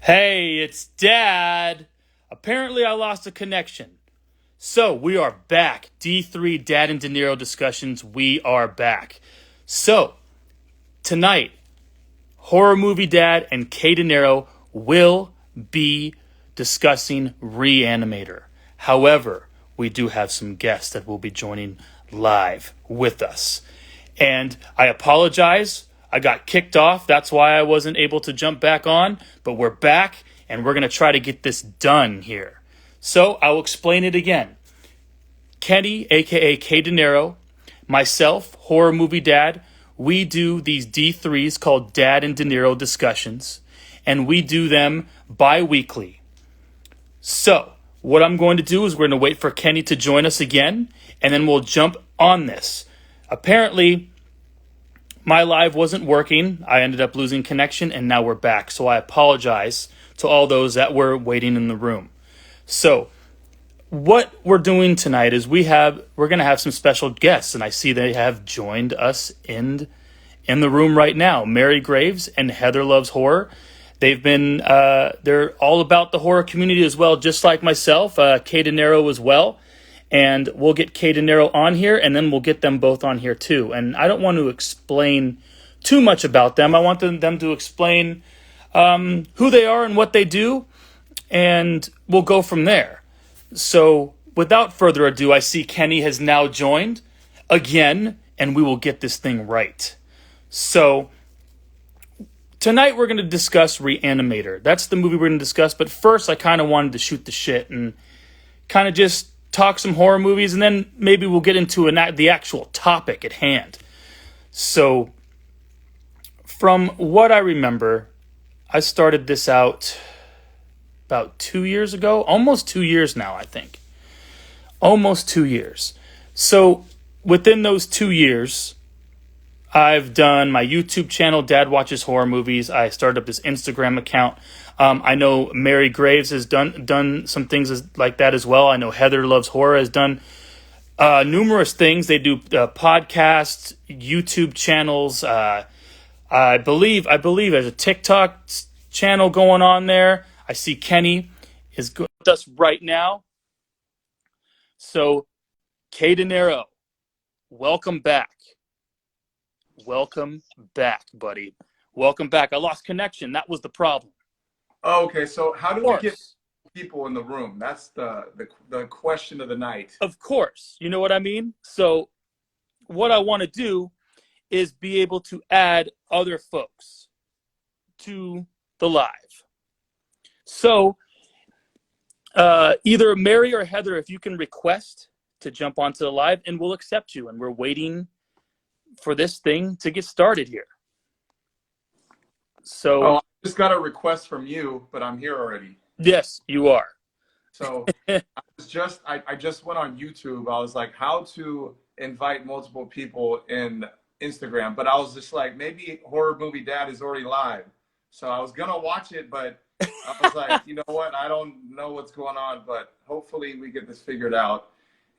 Hey, it's Dad. Apparently, I lost a connection. So, we are back. D3 Dad and Dinero discussions. We are back. So, tonight, Horror Movie Dad and K Dinero will be discussing Re-Animator. However, we do have some guests that will be joining live with us. And I apologize. I got kicked off. That's why I wasn't able to jump back on. But we're back, and we're going to try to get this done here. So I will explain it again. Kenny, a.k.a. K Dinero, myself, Horror Movie Dad, we do these D3s called Dad and Dinero discussions, and we do them bi-weekly. So what I'm going to do is we're going to wait for Kenny to join us again, and then we'll jump on this. Apparently, my live wasn't working. I ended up losing connection, and now we're back. So I apologize to all those that were waiting in the room. So what we're doing tonight is we're going to have some special guests, and I see they have joined us in the room right now. Mary Graves and Heather Loves Horror. They've been they're all about the horror community as well, just like myself. K Dinero as well. And we'll get K Dinero on here, and then we'll get them both on here too. And I don't want to explain too much about them. I want them to explain who they are and what they do, and we'll go from there. So without further ado, I see Kenny has now joined again, and we will get this thing right. So tonight we're going to discuss Re-Animator. That's the movie we're going to discuss. But first, I kind of wanted to shoot the shit and kind of just talk some horror movies, and then maybe we'll get into the actual topic at hand. So, from what I remember, I started this out about 2 years ago. Almost 2 years now, I think. Almost 2 years. So, within those 2 years, I've done my YouTube channel, Dad Watches Horror Movies. I started up this Instagram account. I know Mary Graves has done some things like that as well. I know Heather Loves Horror has done numerous things. They do podcasts, YouTube channels. I believe there's a TikTok channel going on there. I see Kenny is with us right now. So, K Dinero, welcome back. Welcome back, buddy. Welcome back. I lost connection. That was the problem. Oh, okay, so how do we get people in the room? That's the question of the night. Of course. You know what I mean? So what I want to do is be able to add other folks to the live. So either Mary or Heather, if you can request to jump onto the live, and we'll accept you. And we're waiting for this thing to get started here. So I just got a request from you, but I'm here already. Yes, you are. So I just went on YouTube. I was like, how to invite multiple people in Instagram, but I was just like, maybe Horror Movie Dad is already live. So I was gonna watch it, but I was like, you know what? I don't know what's going on, but hopefully we get this figured out.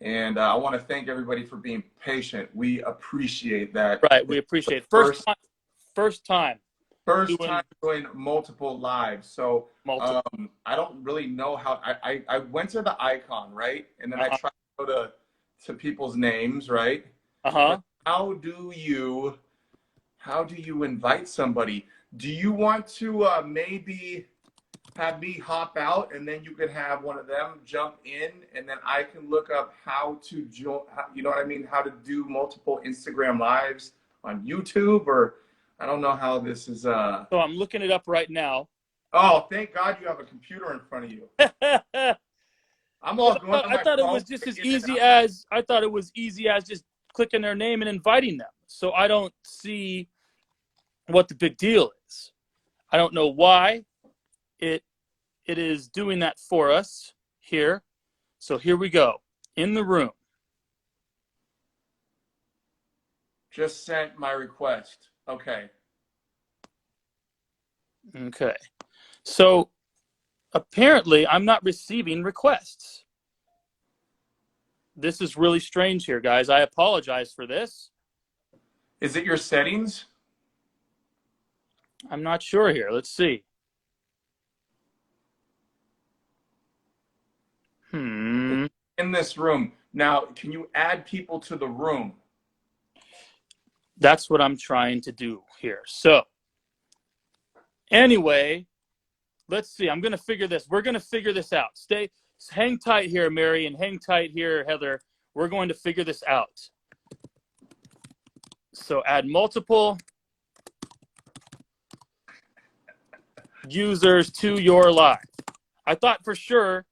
And I want to thank everybody for being patient. We appreciate that. Right, we appreciate it. First time doing multiple lives. So I don't really know how. I went to the icon, right? And then I tried to go to people's names, right? Uh-huh. How do you invite somebody? Do you want to maybe have me hop out, and then you can have one of them jump in, and then I can look up how to join, you know what I mean? How to do multiple Instagram lives on YouTube, or I don't know how this is. So I'm looking it up right now. Oh, thank God you have a computer in front of you. I'm all going. I thought it was just as easy as just clicking their name and inviting them. So I don't see what the big deal is. I don't know why it is doing that for us here. So here we go. In the room. Just sent my request. Okay. Okay. So apparently I'm not receiving requests. This is really strange here, guys. I apologize for this. Is it your settings? I'm not sure here. Let's see. Hmm. In this room. Now, can you add people to the room? That's what I'm trying to do here. So, anyway, let's see. I'm going to figure this. We're going to figure this out. Hang tight here, Mary, and hang tight here, Heather. We're going to figure this out. So, add multiple users to your live. I thought for sure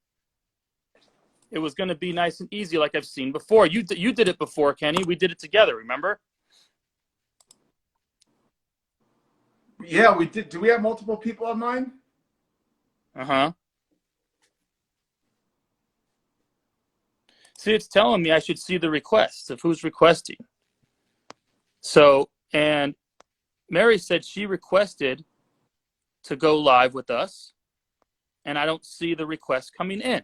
it was going to be nice and easy like I've seen before. You did it before, Kenny. We did it together, remember? Yeah, we did. Do we have multiple people on mine? Uh-huh. See, it's telling me I should see the requests of who's requesting. So, and Mary said she requested to go live with us, and I don't see the request coming in.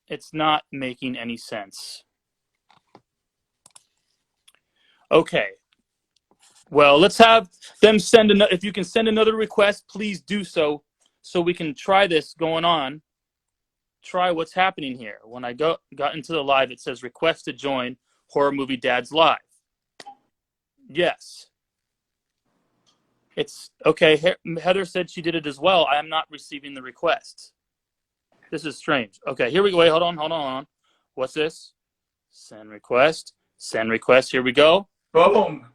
It's not making any sense. Okay. Well, let's have them send another. If you can send another request, please do so we can try this going on. Try what's happening here. When I got into the live, it says request to join Horror Movie Dad's live. Yes. It's okay. Heather said she did it as well. I am not receiving the requests. This is strange. Okay, here we go. Wait, hold on. What's this? Send request. Send request. Here we go. Boom.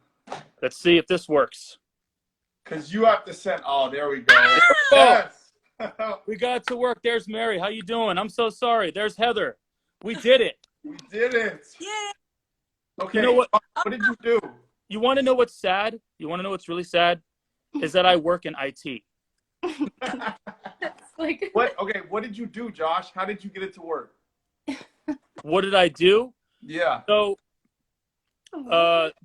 Let's see if this works. Because you have to send. Oh, there we go. Yes. Yes. We got it to work. There's Mary. How you doing? I'm so sorry. There's Heather. We did it. We did it. Yeah. Okay. You know what? What did you do? You want to know what's sad? You want to know what's really sad? Is that I work in IT. Like What? Okay. What did you do, Josh? How did you get it to work? What did I do? Yeah. So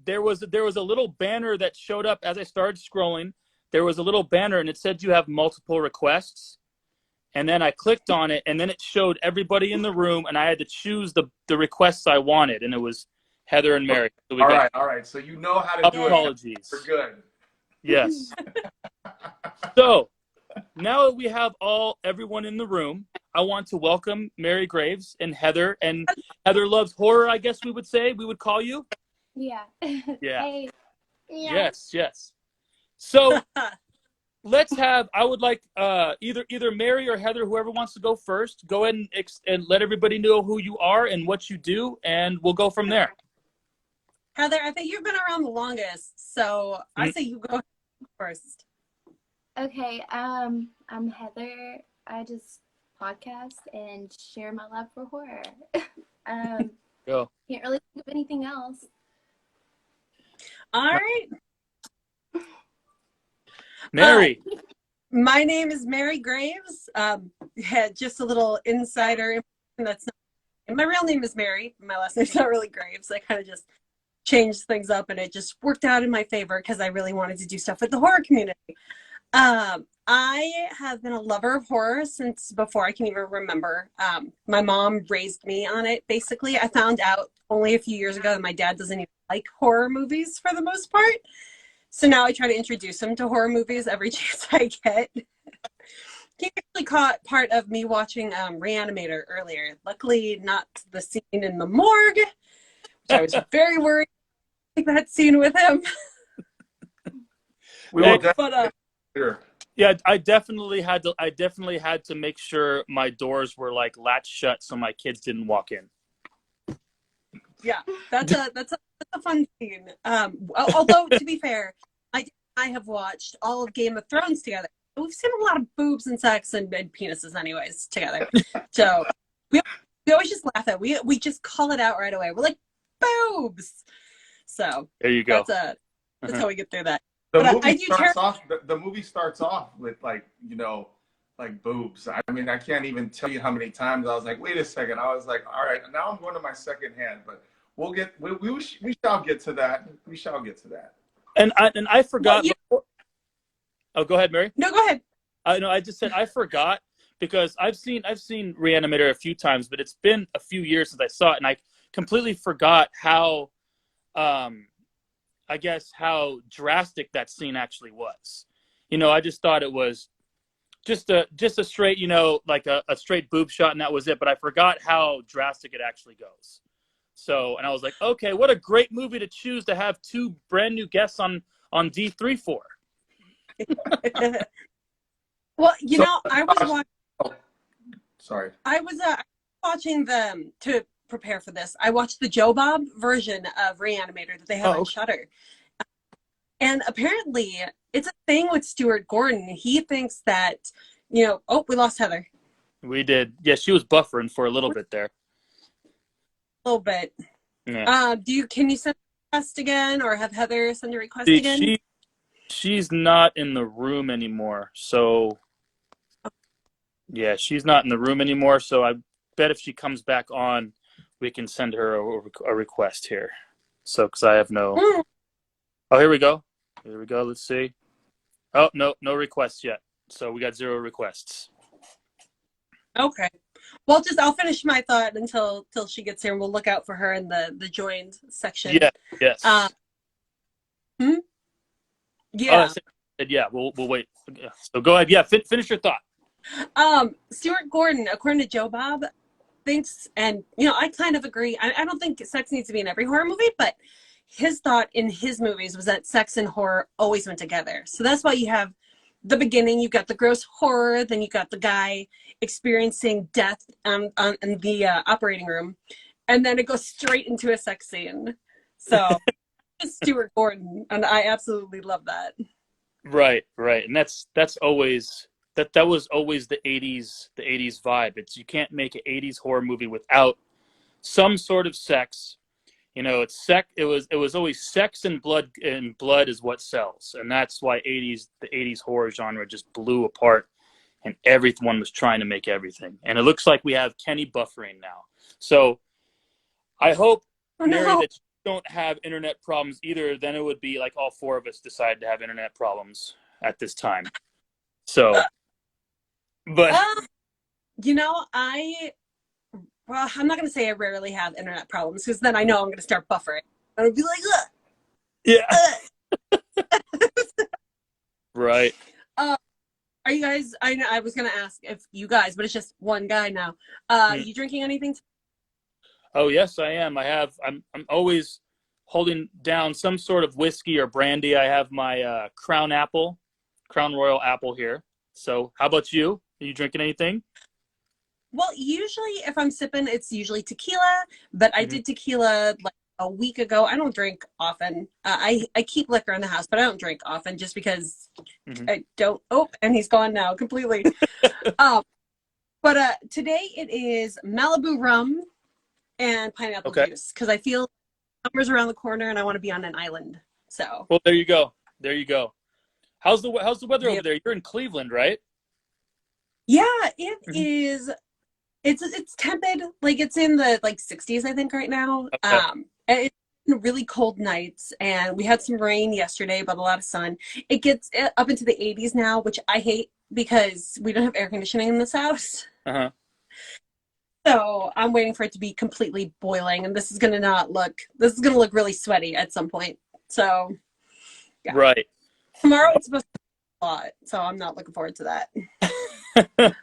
there was a little banner that showed up as I started scrolling. There was a little banner and it said you have multiple requests. And then I clicked on it and then it showed everybody in the room and I had to choose the requests I wanted. And it was Heather and Mary. So All right. So you know how to do it. Apologies. We're good. Yes. So now that we have everyone in the room, I want to welcome Mary Graves and Heather. And Heather loves horror, I guess we would say. We would call you. yeah. Yeah. Hey. Yeah. Yes. So I would like either Mary or Heather, whoever wants to go first, go ahead and let everybody know who you are and what you do, and we'll go from there. Heather, I think you've been around the longest, so I say you go first. Okay. I'm Heather. I just podcast and share my love for horror. Go. Can't really think of anything else. All right. Mary. My name is Mary Graves. Just a little insider information that's not, my real name is Mary. My last name's not really Graves. I kind of just changed things up and it just worked out in my favor because I really wanted to do stuff with the horror community. I have been a lover of horror since before I can even remember. My mom raised me on it, basically. I found out only a few years ago that my dad doesn't even like horror movies for the most part. So now I try to introduce him to horror movies every chance I get. He actually caught part of me watching Re-Animator earlier. Luckily, not the scene in the morgue, which I was very worried about that scene with him. We will definitely. Yeah, I definitely had to make sure my doors were like latched shut so my kids didn't walk in. Yeah, that's a fun scene. Although to be fair, I have watched all of Game of Thrones together. We've seen a lot of boobs and sex and penises, anyways, together. So we always just laugh at it. We just call it out right away. We're like boobs. So there you go. That's how we get through that. The movie starts off with like boobs. I mean, I can't even tell you how many times I was like, wait a second. I was like, all right, now I'm going to my second hand, but we shall get to that. We shall get to that. And I forgot. Oh, go ahead, Mary. No, go ahead. I just said I forgot because I've seen Re-Animator a few times, but it's been a few years since I saw it, and I completely forgot how, I guess how drastic that scene actually was. I just thought it was just a straight, like a straight boob shot, and that was it. But I forgot how drastic it actually goes. So, and I was like, okay, what a great movie to choose to have two brand new guests on D3 for. Well, I was watching. Oh, sorry. I was watching them to prepare for this. I watched the Joe Bob version of Re-Animator that they have on Shudder. And apparently it's a thing with Stuart Gordon. He thinks that, oh, we lost Heather. We did. Yeah, she was buffering for a little bit there. A little bit. Yeah. Can you send a request again, or have Heather send a request again? She's not in the room anymore. So yeah, she's not in the room anymore. So I bet if she comes back on, we can send her a request here. So, because I have no. Oh, here we go. Here we go. Let's see. Oh, no requests yet. So we got 0 requests. Okay. Well, I'll finish my thought until she gets here, and we'll look out for her in the joined section. Yeah. Yes. Yeah. Yeah. We'll wait. So go ahead. Yeah. Finish your thought. Stuart Gordon, according to Joe Bob, thinks, and I kind of agree. I don't think sex needs to be in every horror movie, but his thought in his movies was that sex and horror always went together. So that's why you have the beginning, you've got the gross horror, then you got the guy experiencing death in the operating room, and then it goes straight into a sex scene. So Stuart Gordon, and I absolutely love that. Right, and that's always that was always the 80s vibe. You can't make an 80s horror movie without some sort of sex. It was always sex and blood is what sells. And that's why the 80s horror genre just blew apart, and everyone was trying to make everything. And it looks like we have Kenny buffering now. So I hope, Maire, that you don't have internet problems either. Then it would be like all 4 of us decide to have internet problems at this time. So, but well, I'm not going to say I rarely have internet problems, because then I know I'm going to start buffering. I would be like, ugh. Yeah. Right. Are you guys, I was going to ask if you guys, but it's just one guy now. You drinking anything? Oh, yes, I am. I'm always holding down some sort of whiskey or brandy. I have my Crown Royal Apple here. So how about you? Are you drinking anything? Well, usually if I'm sipping, it's usually tequila, but I did tequila like a week ago. I don't drink often. I keep liquor in the house, but I don't drink often just because I don't. Oh, and he's gone now completely. But today it is Malibu rum and pineapple juice, because I feel summer's around the corner and I want to be on an island. So. Well, there you go. How's the weather over there? You're in Cleveland, right? Yeah, it is. It's tepid. Like, it's in the 60s, I think, right now. Okay. It's been really cold nights, and we had some rain yesterday, but a lot of sun. It gets up into the 80s now, which I hate because we don't have air conditioning in this house. So I'm waiting for it to be completely boiling, and this is gonna look really sweaty at some point. So yeah. Right. Tomorrow it's supposed to be a lot, so I'm not looking forward to that.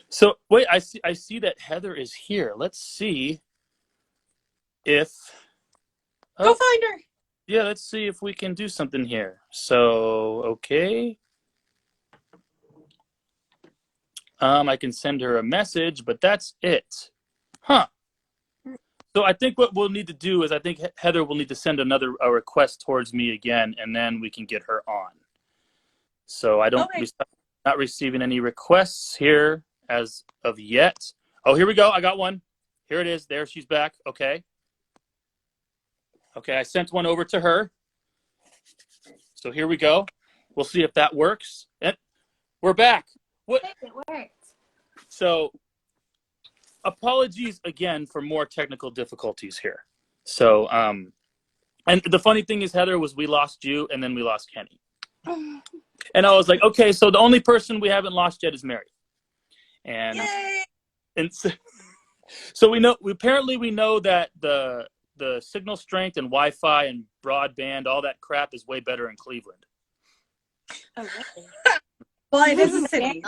So wait, I see that Heather is here. Let's see if go find her. Yeah, let's see if we can do something here. So okay, I can send her a message, but that's it, huh? So I think what we'll need to do is Heather will need to send a request towards me again, and then we can get her on. So not receiving any requests here as of yet. Oh, here we go. I got one. Here it is. There, she's back. Okay, I sent one over to her. So here we go. We'll see if that works. And we're back. What? It worked. So apologies again for more technical difficulties here. So, and the funny thing is, Heather, was we lost you and then we lost Kenny. And I was like, okay, so the only person we haven't lost yet is Maire. And Yay! And so we know that the signal strength and Wi-Fi and broadband, all that crap is way better in Cleveland. Oh, really? Well, it is a city.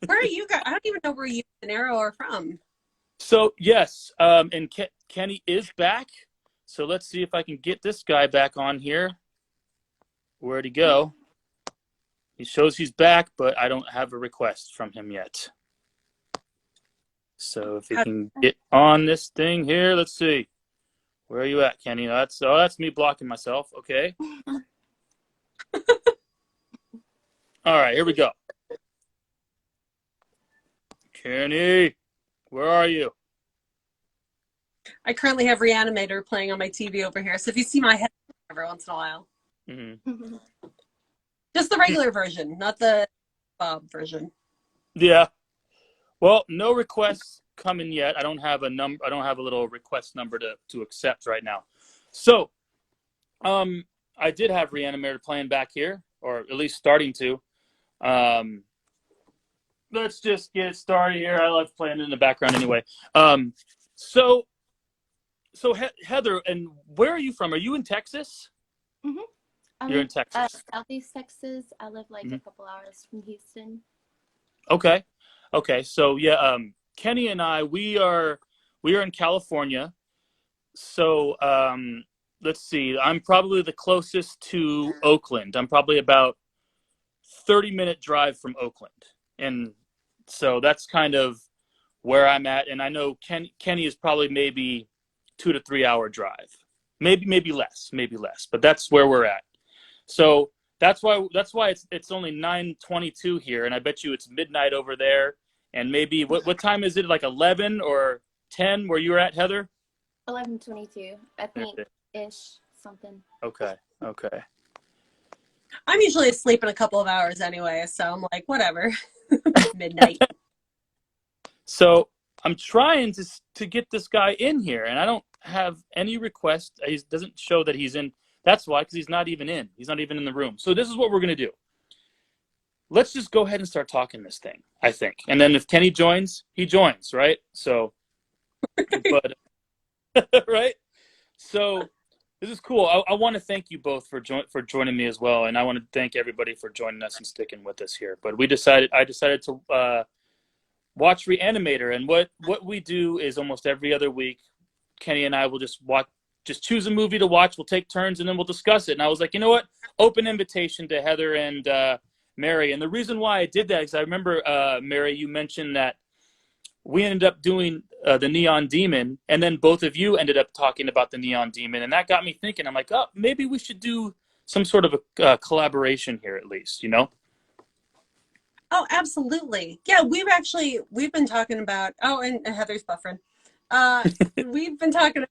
Where are you guys? I don't even know where you and Dinero are from. So yes, and Kenny is back. So let's see if I can get this guy back on here. Where'd he go? He shows he's back, but I don't have a request from him yet. So if he can get on this thing here, let's see. Where are you at, Kenny? That's me blocking myself. Okay. All right, here we go. Kenny, where are you? I currently have Re-Animator playing on my TV over here. So if you see my head every once in a while. Mm-hmm. Just the regular version, not the Bob version. Yeah. Well, no requests coming yet. I don't have a number. I don't have a little request number to accept right now. So, I did have Re-Animator playing back here, or at least starting to. Let's just get started here. I love playing in the background anyway. So Heather, and where are you from? Are you in Texas? Mm-hmm. You're in Texas. Southeast Texas. I live like a couple hours from Houston. Okay. So yeah, Kenny and I, we are in California. So let's see. I'm probably the closest to Oakland. I'm probably about 30-minute drive from Oakland, and so that's kind of where I'm at. And I know Kenny is probably maybe 2 to 3 hour drive, maybe less, but that's where we're at. So that's why it's only 9:22 here, and I bet you it's midnight over there. And maybe what time is it? Like 11 or 10 where you're at, Heather? 11:22, I think, ish, something. Okay. I'm usually asleep in a couple of hours anyway, so I'm like, whatever. Midnight. So I'm trying to get this guy in here, and I don't have any requests. He doesn't show that he's in. That's why, because he's not even in. He's not even in the room. So this is what we're going to do. Let's just go ahead and start talking this thing, I think. And then if Kenny joins, he joins, right? So, but, right? So this is cool. I want to thank you both for joining me as well. And I want to thank everybody for joining us and sticking with us here. But I decided to watch Re-Animator. And what we do is almost every other week, Kenny and I will just choose a movie to watch. We'll take turns and then we'll discuss it. And I was like, you know what? Open invitation to Heather and Maire. And the reason why I did that is I remember, Maire, you mentioned that we ended up doing the Neon Demon, and then both of you ended up talking about the Neon Demon. And that got me thinking. I'm like, oh, maybe we should do some sort of a collaboration here at least, you know? Oh, absolutely. Yeah, we've been talking about, and Heather's buffering. We've been talking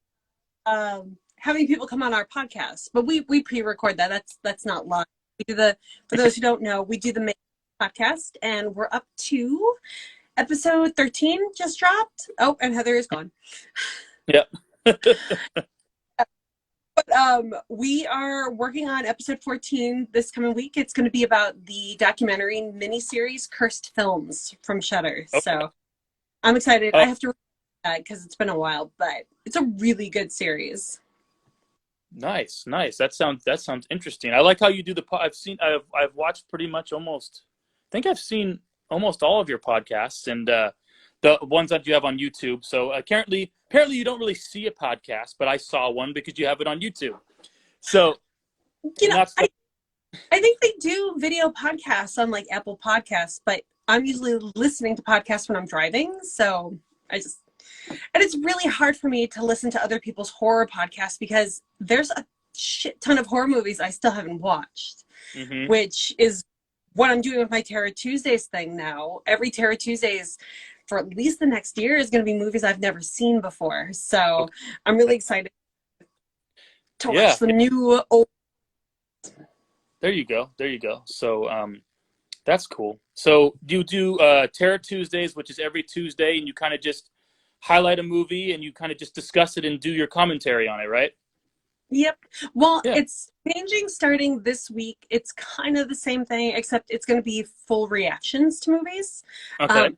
about having people come on our podcast, but we pre-record that. That's not live. For those who don't know, we do the main podcast, and we're up to episode 13 just dropped. Oh, and Heather is gone. Yep. But we are working on episode 14 this coming week. It's going to be about the documentary miniseries Cursed Films from Shudder. Okay. So I'm excited. I have to read that because it's been a while, but it's a really good series. Nice. That sounds interesting. I like how you do I've watched pretty much almost. I think I've seen almost all of your podcasts and the ones that you have on YouTube. So apparently you don't really see a podcast, but I saw one because you have it on YouTube. So I think they do video podcasts on like Apple Podcasts, but I'm usually listening to podcasts when I'm driving. So and it's really hard for me to listen to other people's horror podcasts because there's a shit ton of horror movies I still haven't watched, which is what I'm doing with my Terror Tuesdays thing now. Every Terror Tuesdays for at least the next year is going to be movies I've never seen before. So I'm really excited to watch some new old. There you go. So that's cool. So you do Terror Tuesdays, which is every Tuesday, and you kind of just highlight a movie and you kind of just discuss it and do your commentary on it, right? Yep. Well, it's changing starting this week. It's kind of the same thing, except it's going to be full reactions to movies. Okay.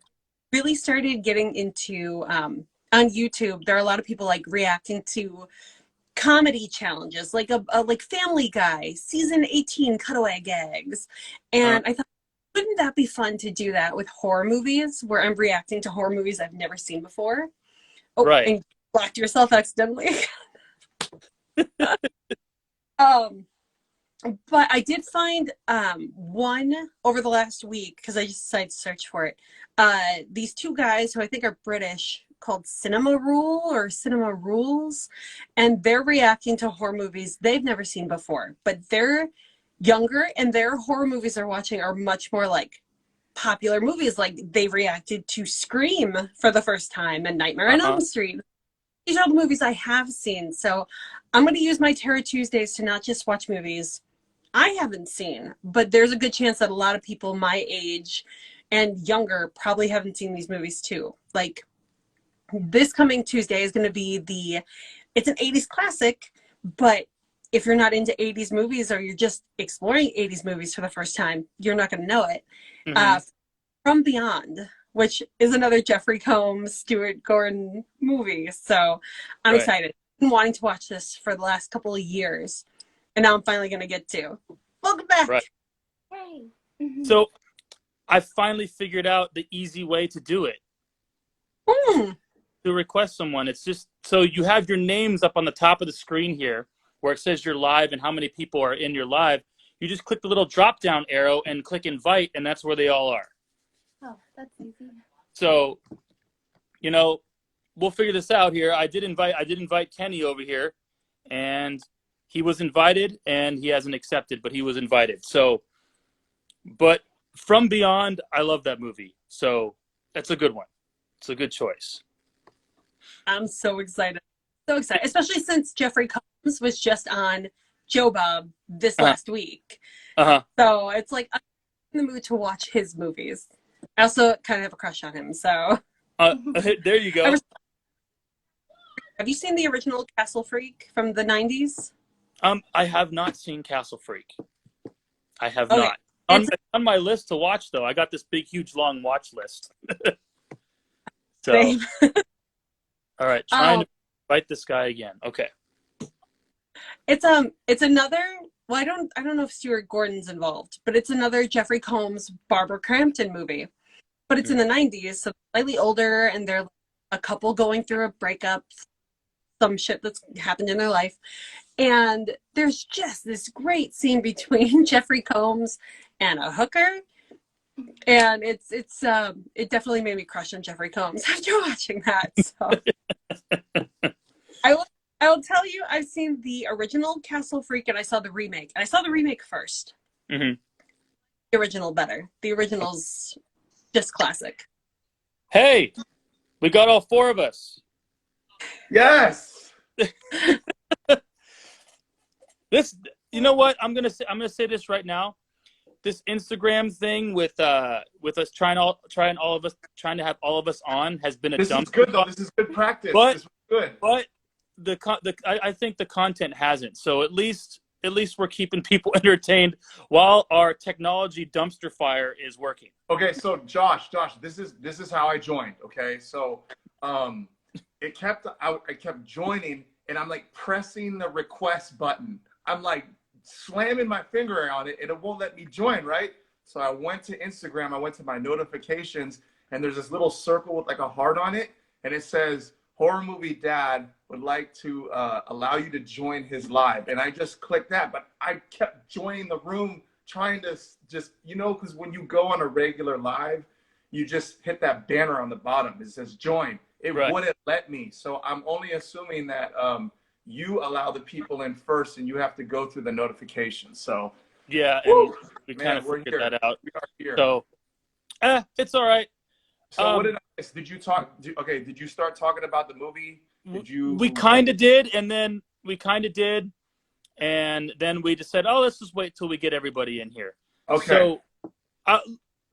Really started getting into, on YouTube, there are a lot of people like reacting to comedy challenges, like like Family Guy, season 18 cutaway gags. And I thought wouldn't that be fun to do that with horror movies where I'm reacting to horror movies I've never seen before? Oh, Right. and blocked yourself accidentally. um, but I did find one over the last week because I just decided to search for it. These two guys who I think are British called Cinema Rule or Cinema Rules, and they're reacting to horror movies they've never seen before, but they're younger and their horror movies they're watching are much more like popular movies. Like they reacted to Scream for the first time and Nightmare on Elm Street. These are all the movies I have seen. So I'm going to use my Terror Tuesdays to not just watch movies I haven't seen, but there's a good chance that a lot of people my age and younger probably haven't seen these movies too. Like this coming Tuesday is going to be it's an 80s classic, but if you're not into 80s movies or you're just exploring 80s movies for the first time, you're not going to know it. From Beyond, which is another Jeffrey Combs, Stuart Gordon movie. So I'm excited. I've been wanting to watch this for the last couple of years, and now I'm finally going to get to. Welcome back. Right. Hey. So I finally figured out the easy way to do it. To request someone. It's just, so you have your names up on the top of the screen here where it says you're live and how many people are in your live. You just click the little drop down arrow and click invite, and that's where they all are. Oh, that's easy. So, you know, we'll figure this out here. I did invite Kenny over here, and he was invited, and he hasn't accepted, but he was invited. So, but From Beyond, I love that movie. So that's a good one. It's a good choice. I'm so excited. So excited, especially since Jeffrey Combs was just on Joe Bob this last week. So it's like I'm in the mood to watch his movies. I also kind of have a crush on him, so. There you go. Have you seen the original Castle Freak from the 90s? I have not seen Castle Freak. I have Okay. not. On my list to watch, though, I got this big, huge, long watch list. So, Same. all right, trying to invite this guy again. Okay. It's another. Well, I don't know if Stuart Gordon's involved, but it's another Jeffrey Combs, Barbara Crampton movie. But it's in the 90s, so slightly older, and they're a couple going through a breakup, some shit that's happened in their life. And there's just this great scene between Jeffrey Combs and a hooker. And it definitely made me crush on Jeffrey Combs after watching that. So I will tell you, I've seen the original Castle Freak and I saw the remake. And I saw the remake first. The original better. The original's just classic. Hey, we got all four of us. Yes. This, you know what? I'm gonna say this right now. This Instagram thing with us trying to have all of us on has been a This dump. is good though. This is good practice. But- this is good. But I think the content hasn't. So at least we're keeping people entertained while our technology dumpster fire is working. Okay, so Josh, this is how I joined. Okay, so I kept joining, and I'm like pressing the request button. I'm like slamming my finger on it, and it won't let me join. Right? So I went to Instagram. I went to my notifications, and there's this little circle with like a heart on it, and it says Horror Movie Dad would like to allow you to join his live. And I just clicked that, but I kept joining the room trying to just, because when you go on a regular live, you just hit that banner on the bottom. It says join. It wouldn't let me. So I'm only assuming that you allow the people in first and you have to go through the notifications. So yeah, and we kind of we're figured here. that out. We are here. So it's all right. So what did I miss? Did you start talking about the movie? We kind of did, and then we just said, oh, let's just wait till we get everybody in here. Okay. So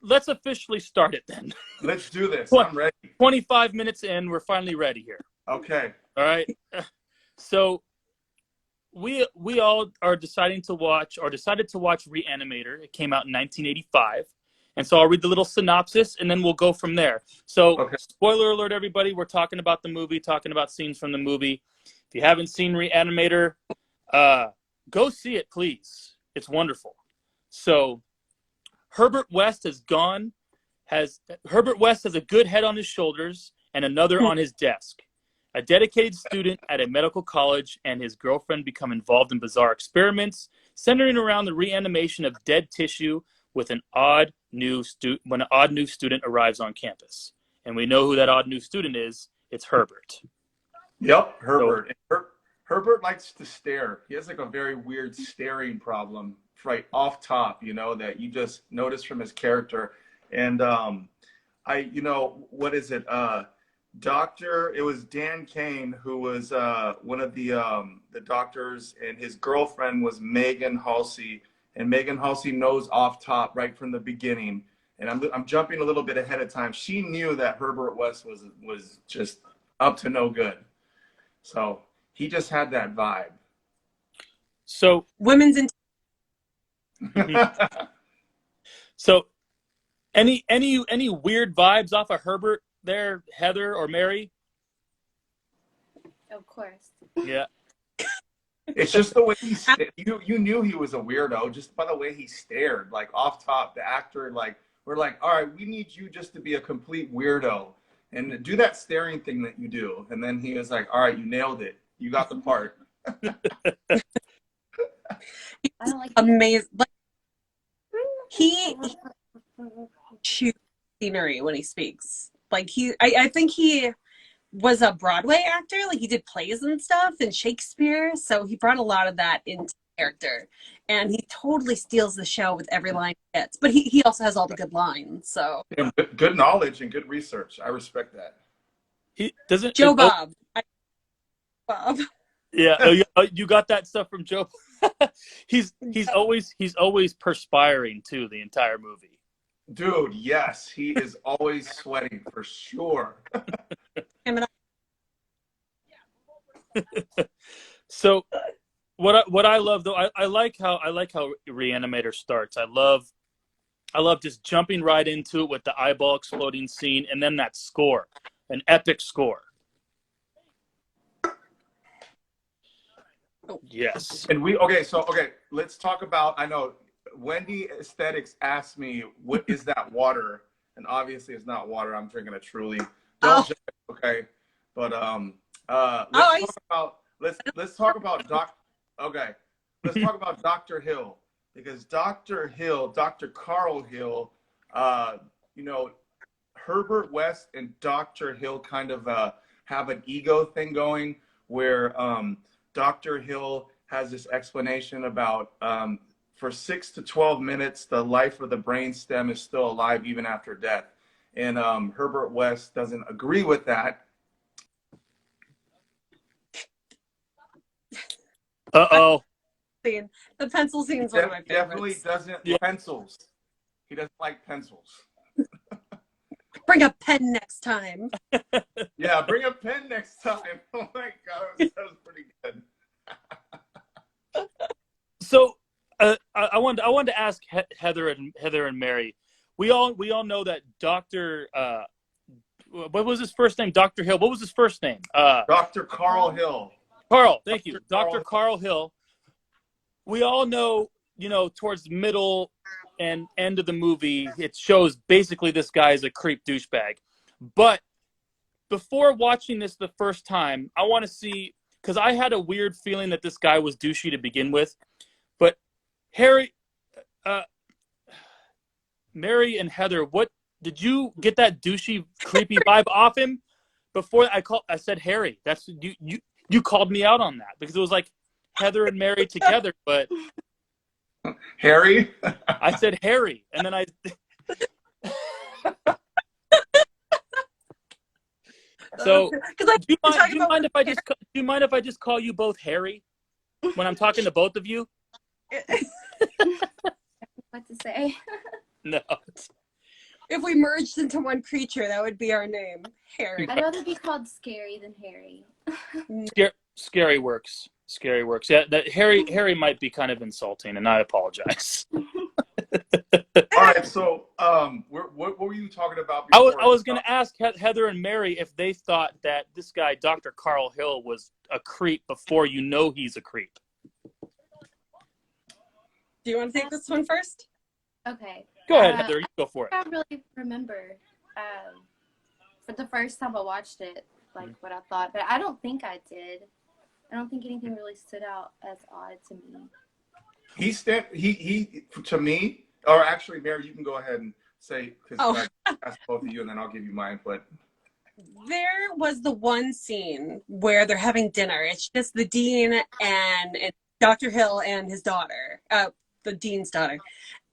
let's officially start it then. Let's do this. I'm ready. 25 minutes in, we're finally ready here. Okay. All right. So we all decided to watch Re-Animator. It came out in 1985. And so I'll read the little synopsis, and then we'll go from there. So, Spoiler alert, everybody. We're talking about the movie, talking about scenes from the movie. If you haven't seen Re-Animator, go see it, please. It's wonderful. So, Herbert West has a good head on his shoulders and another on his desk. A dedicated student at a medical college and his girlfriend become involved in bizarre experiments centering around the reanimation of dead tissue with an odd new student arrives on campus. And we know who that odd new student is. It's Herbert. Yep, Herbert. Herbert likes to stare. He has like a very weird staring problem right off top, that you just notice from his character. And what is it? It was Dan Kane who was one of the doctors, and his girlfriend was Megan Halsey. And Megan Halsey knows off top right from the beginning. And I'm jumping a little bit ahead of time. She knew that Herbert West was just up to no good. So he just had that vibe. So Women's in So any weird vibes off of Herbert there, Heather or Mary? Of course. Yeah. It's just the way you knew he was a weirdo just by the way he stared, like off top. The actor, like, we're like, all right, we need you just to be a complete weirdo and do that staring thing that you do. And then he was like, all right, you nailed it. You got the part. I don't like amazing. Like, he shoots scenery when he speaks. Like I think he was a Broadway actor. Like he did plays and stuff and Shakespeare. So he brought a lot of that into character. And he totally steals the show with every line he gets. But he also has all the good lines. So Yeah, good knowledge and good research. I respect that. He doesn't Joe Bob. Bob. Yeah, you got that stuff from Joe. he's always perspiring too the entire movie. Dude, yes, he is always sweating for sure. So what I love though, I like how Re-Animator starts. I love just jumping right into it with the eyeball exploding scene and then that score, an epic score. Yes. And let's talk about, I know Wendy Aesthetics asked me, what is that water? And obviously it's not water. I'm drinking a Truly. Don't judge, okay? But let's talk about Dr. Hill, because Dr. Carl Hill, Herbert West and Dr. Hill kind of have an ego thing going where Dr. Hill has this explanation about for 6 to 12 minutes, the life of the brainstem is still alive even after death. And Herbert West doesn't agree with that. Uh-oh. The pencil scene is one of my favorites. Definitely doesn't pencils. He doesn't like pencils. Bring a pen next time. Yeah, bring a pen next time. Oh my God, that was pretty good. So I wanted to ask Heather and Mary. We all know that Dr. What was his first name? Dr. Hill. What was his first name? Dr. Carl Hill. Carl, thank you. Dr. Carl Hill. We all know, towards the middle and end of the movie, it shows basically this guy is a creep douchebag. But before watching this the first time, I want to see, because I had a weird feeling that this guy was douchey to begin with. But Mary and Heather, what did you get that douchey, creepy vibe off him? Before I said Harry. That's you called me out on that because it was like Heather and Mary together, but Harry? I said Harry, and then So do you mind if I just call you both Harry when I'm talking to both of you? what to say. No. If we merged into one creature, that would be our name, Harry. I'd rather be called Scary than Harry. Scary works. Scary works. Yeah, that Harry might be kind of insulting, and I apologize. All right, so what were you talking about before? I was going to ask Heather and Mary if they thought that this guy, Dr. Carl Hill, was a creep before you know he's a creep. Do you want to take this one first? Okay. Go ahead, Heather. You go for it. I really remember for the first time I watched it, like what I thought, but I don't think I did. I don't think anything really stood out as odd to me. He to me, or actually, Maire, you can go ahead and say, because I asked both of you, and then I'll give you my input. There was the one scene where they're having dinner. It's just the dean and Dr. Hill and his daughter, the dean's daughter.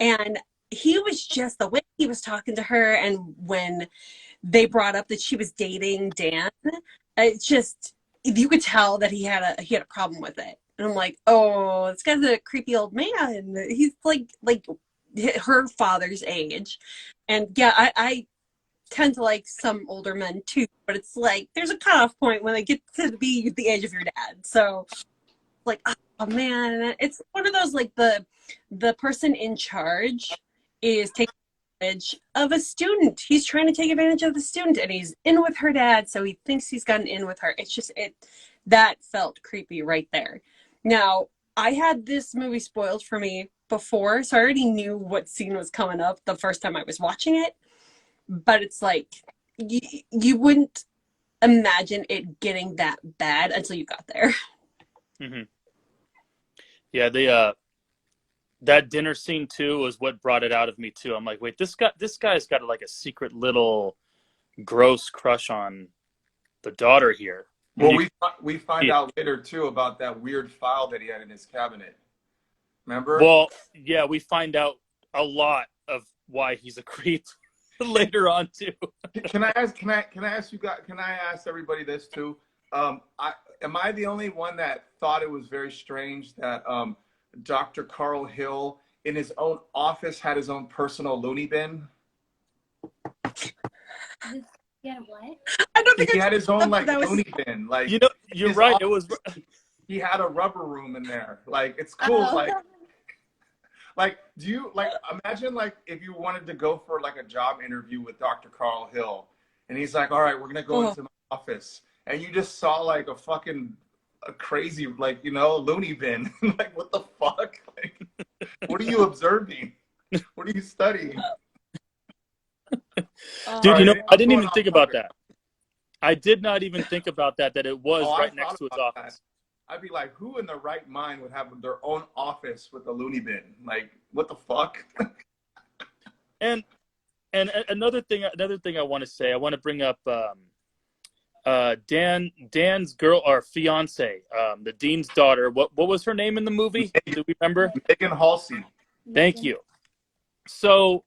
And he was just, the way he was talking to her, and when they brought up that she was dating Dan, it's just, you could tell that he had a problem with it. And I'm like, oh, this guy's a creepy old man. He's like her father's age. And yeah, I tend to like some older men too, but it's like there's a cutoff point when they get to be the age of your dad. So like, oh man, it's one of those, like the person in charge is taking advantage of a student. He's trying to take advantage of the student, and he's in with her dad, so he thinks he's gotten in with her. It's just that felt creepy right there. Now, I had this movie spoiled for me before, so I already knew what scene was coming up the first time I was watching it. But it's like, you wouldn't imagine it getting that bad until you got there. Mm-hmm. Yeah, that dinner scene too was what brought it out of me too. I'm like, wait, this guy's got like a secret little gross crush on the daughter here. Well, we find out later too about that weird file that he had in his cabinet. Remember? Well, yeah, we find out a lot of why he's a creep later on too. Can I ask everybody this too? Am I the only one that thought it was very strange that Dr. Carl Hill in his own office had his own personal loony bin? Yeah, what? I don't think he had his own like loony bin. Like, you know, you're right. Office, it was. He had a rubber room in there. Like, it's cool. Like, do you like imagine like if you wanted to go for like a job interview with Dr. Carl Hill, and he's like, all right, we're gonna go into my office, and you just saw like a crazy, like, you know, loony bin. Like, what the fuck? Like, what are you observing? What are you studying? Dude, you know, I didn't even think about that. I did not even think about that it was right next to his office. I'd be like, who in their right mind would have their own office with a loony bin? Like, what the fuck? And another thing I want to say, I want to bring up Dan's girl or fiance, the dean's daughter. What was her name in the movie? Do we remember? Megan Halsey. Thank you. So,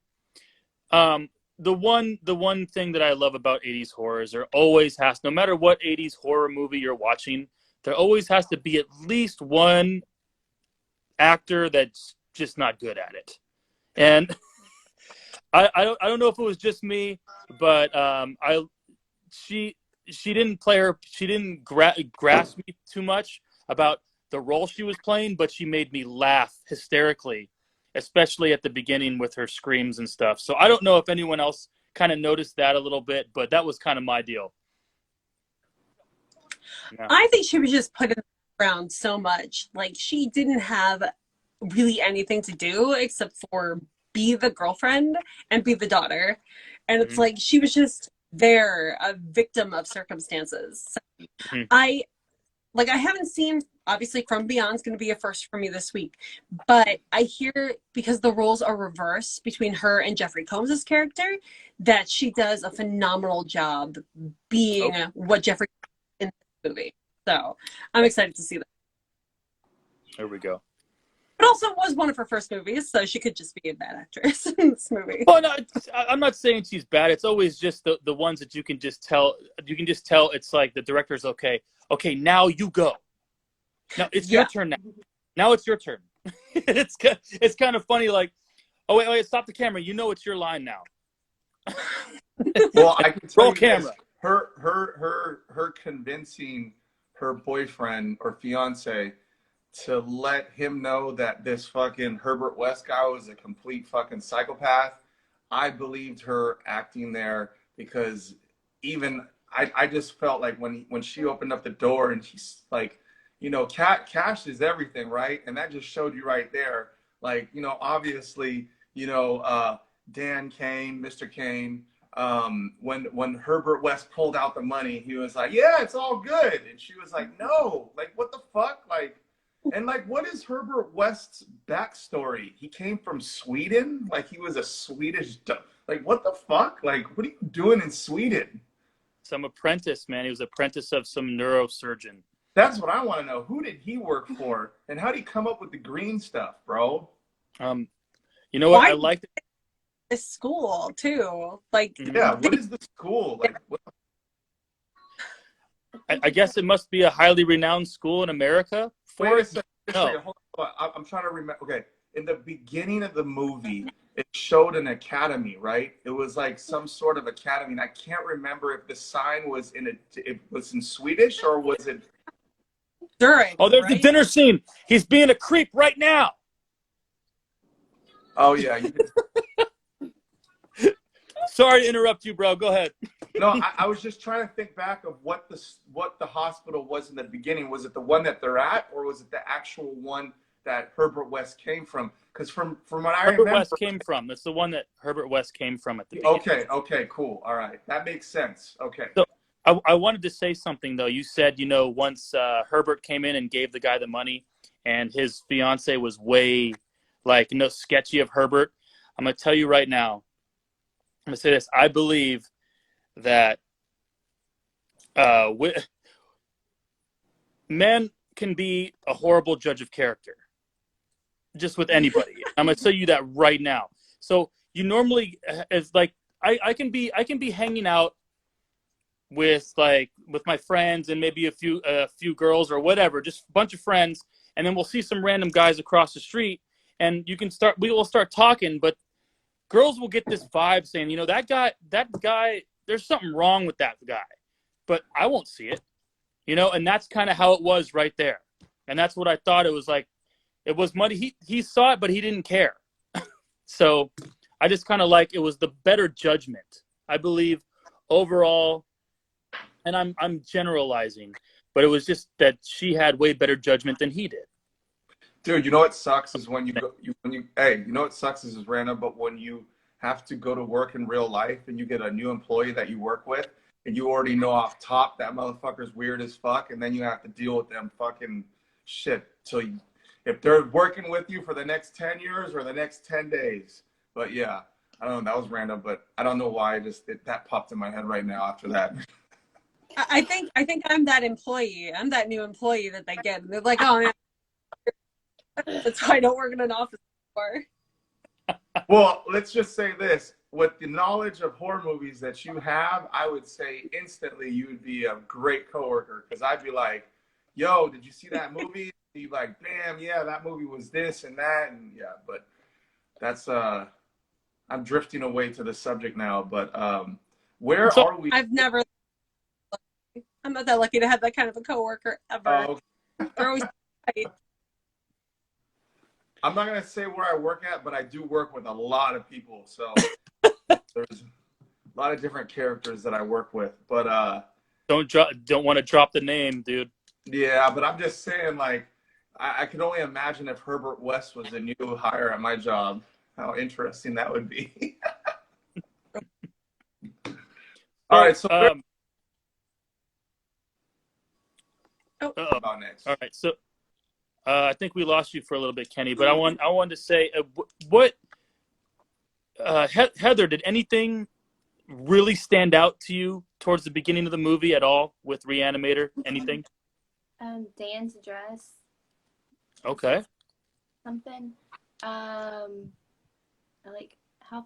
the one thing that I love about 80s horrors, there always has, no matter what 80s horror movie you're watching, there always has to be at least one actor that's just not good at it. And I don't know if it was just me, but she didn't play her, she didn't grasp me too much about the role she was playing, but she made me laugh hysterically, especially at the beginning with her screams and stuff. So I don't know if anyone else kind of noticed that a little bit, but that was kind of my deal. Yeah. I think she was just put in the background so much. Like, she didn't have really anything to do except for be the girlfriend and be the daughter. And it's like she was just there, a victim of circumstances. So I haven't seen, obviously, From Beyond's going to be a first for me this week, but I hear, because the roles are reversed between her and Jeffrey Combs' character, that she does a phenomenal job being what Jeffrey in the movie. So I'm excited to see that. There we go. But also, it was one of her first movies, so she could just be a bad actress in this movie. Well, no, I'm not saying she's bad. It's always just the ones that you can just tell. You can just tell it's like the director's okay, now you go. Now it's your turn now. Now it's your turn. It's kind of funny, like, oh wait, stop the camera. You know it's your line now. Well, I can tell roll you camera. This, her convincing her boyfriend or fiance to let him know that this fucking Herbert West guy was a complete fucking psychopath. I believed her acting there, because even I just felt like when she opened up the door and she's like, you know, cash is everything, right? And that just showed you right there, like, you know, obviously, you know, Dan Kane, Mr. Kane, when Herbert West pulled out the money, he was like, "Yeah, it's all good," and she was like, "No, like what the fuck, like." And like, what is Herbert West's backstory? He came from Sweden, like he was a Swedish, like what the fuck, like what are you doing in Sweden? Some apprentice, man. He was apprentice of some neurosurgeon. That's what I want to know. Who did he work for, and how did he come up with the green stuff, bro? You know what? Why I like this school too? Like, Yeah, what is the school like? What, I guess it must be a highly renowned school in America. wait a second. No. Hold on. I'm trying to remember. Okay, in the beginning of the movie, it showed an academy, right? It was like some sort of academy, and I can't remember if the sign was it was in Swedish or was it? Stuart. Oh, there's the right? dinner scene. He's being a creep right now. Oh yeah. Sorry to interrupt you, bro. Go ahead. No, I was just trying to think back of what the hospital was in the beginning. Was it the one that they're at, or was it the actual one that Herbert West came from? Because from what I Herbert remember, West came from. That's the one that Herbert West came from at the beginning. Okay, cool. All right, that makes sense. Okay. So I wanted to say something though. You said, once Herbert came in and gave the guy the money, and his fiance was way sketchy of Herbert. I'm gonna tell you right now. I'm gonna say this. I believe that men can be a horrible judge of character, just with anybody. I'm gonna tell you that right now. So you normally, it's like I can be hanging out with my friends and maybe a few girls or whatever, just a bunch of friends, and then we'll see some random guys across the street, and we will start talking, but girls will get this vibe saying, that guy, there's something wrong with that guy, but I won't see it, and that's kind of how it was right there. And that's what I thought it was like. It was money. He saw it, but he didn't care. So I just kind of it was the better judgment, I believe, overall. And I'm generalizing, but it was just that she had way better judgment than he did. Dude, you know what sucks is when you know what sucks is random, but when you have to go to work in real life and you get a new employee that you work with and you already know off top that motherfucker's weird as fuck, and then you have to deal with them fucking shit if they're working with you for the next 10 years or the next 10 days. But yeah, I don't know, that was random, but I don't know why that popped in my head right now after that. I think I'm that employee. I'm that new employee that they get, and they're like, "Oh, man, that's why I don't work in an office anymore." Well, let's just say this. With the knowledge of horror movies that you have, I would say instantly you would be a great coworker, because I'd be like, "Yo, did you see that movie?" You'd be like, "Damn, yeah, that movie was this and that." And yeah, but that's I'm drifting away to the subject now, but where are we? I'm not that lucky to have that kind of a coworker ever. Oh, They're always right. I'm not going to say where I work at, but I do work with a lot of people. So there's a lot of different characters that I work with. But don't want to drop the name, dude. Yeah, but I'm just saying, I can only imagine if Herbert West was a new hire at my job, how interesting that would be. All right, so about next. All right, so I think we lost you for a little bit, Kenny. But I wanted to say, Heather, did anything really stand out to you towards the beginning of the movie at all with Re-Animator? Anything? Dan's dress. Okay. Something. How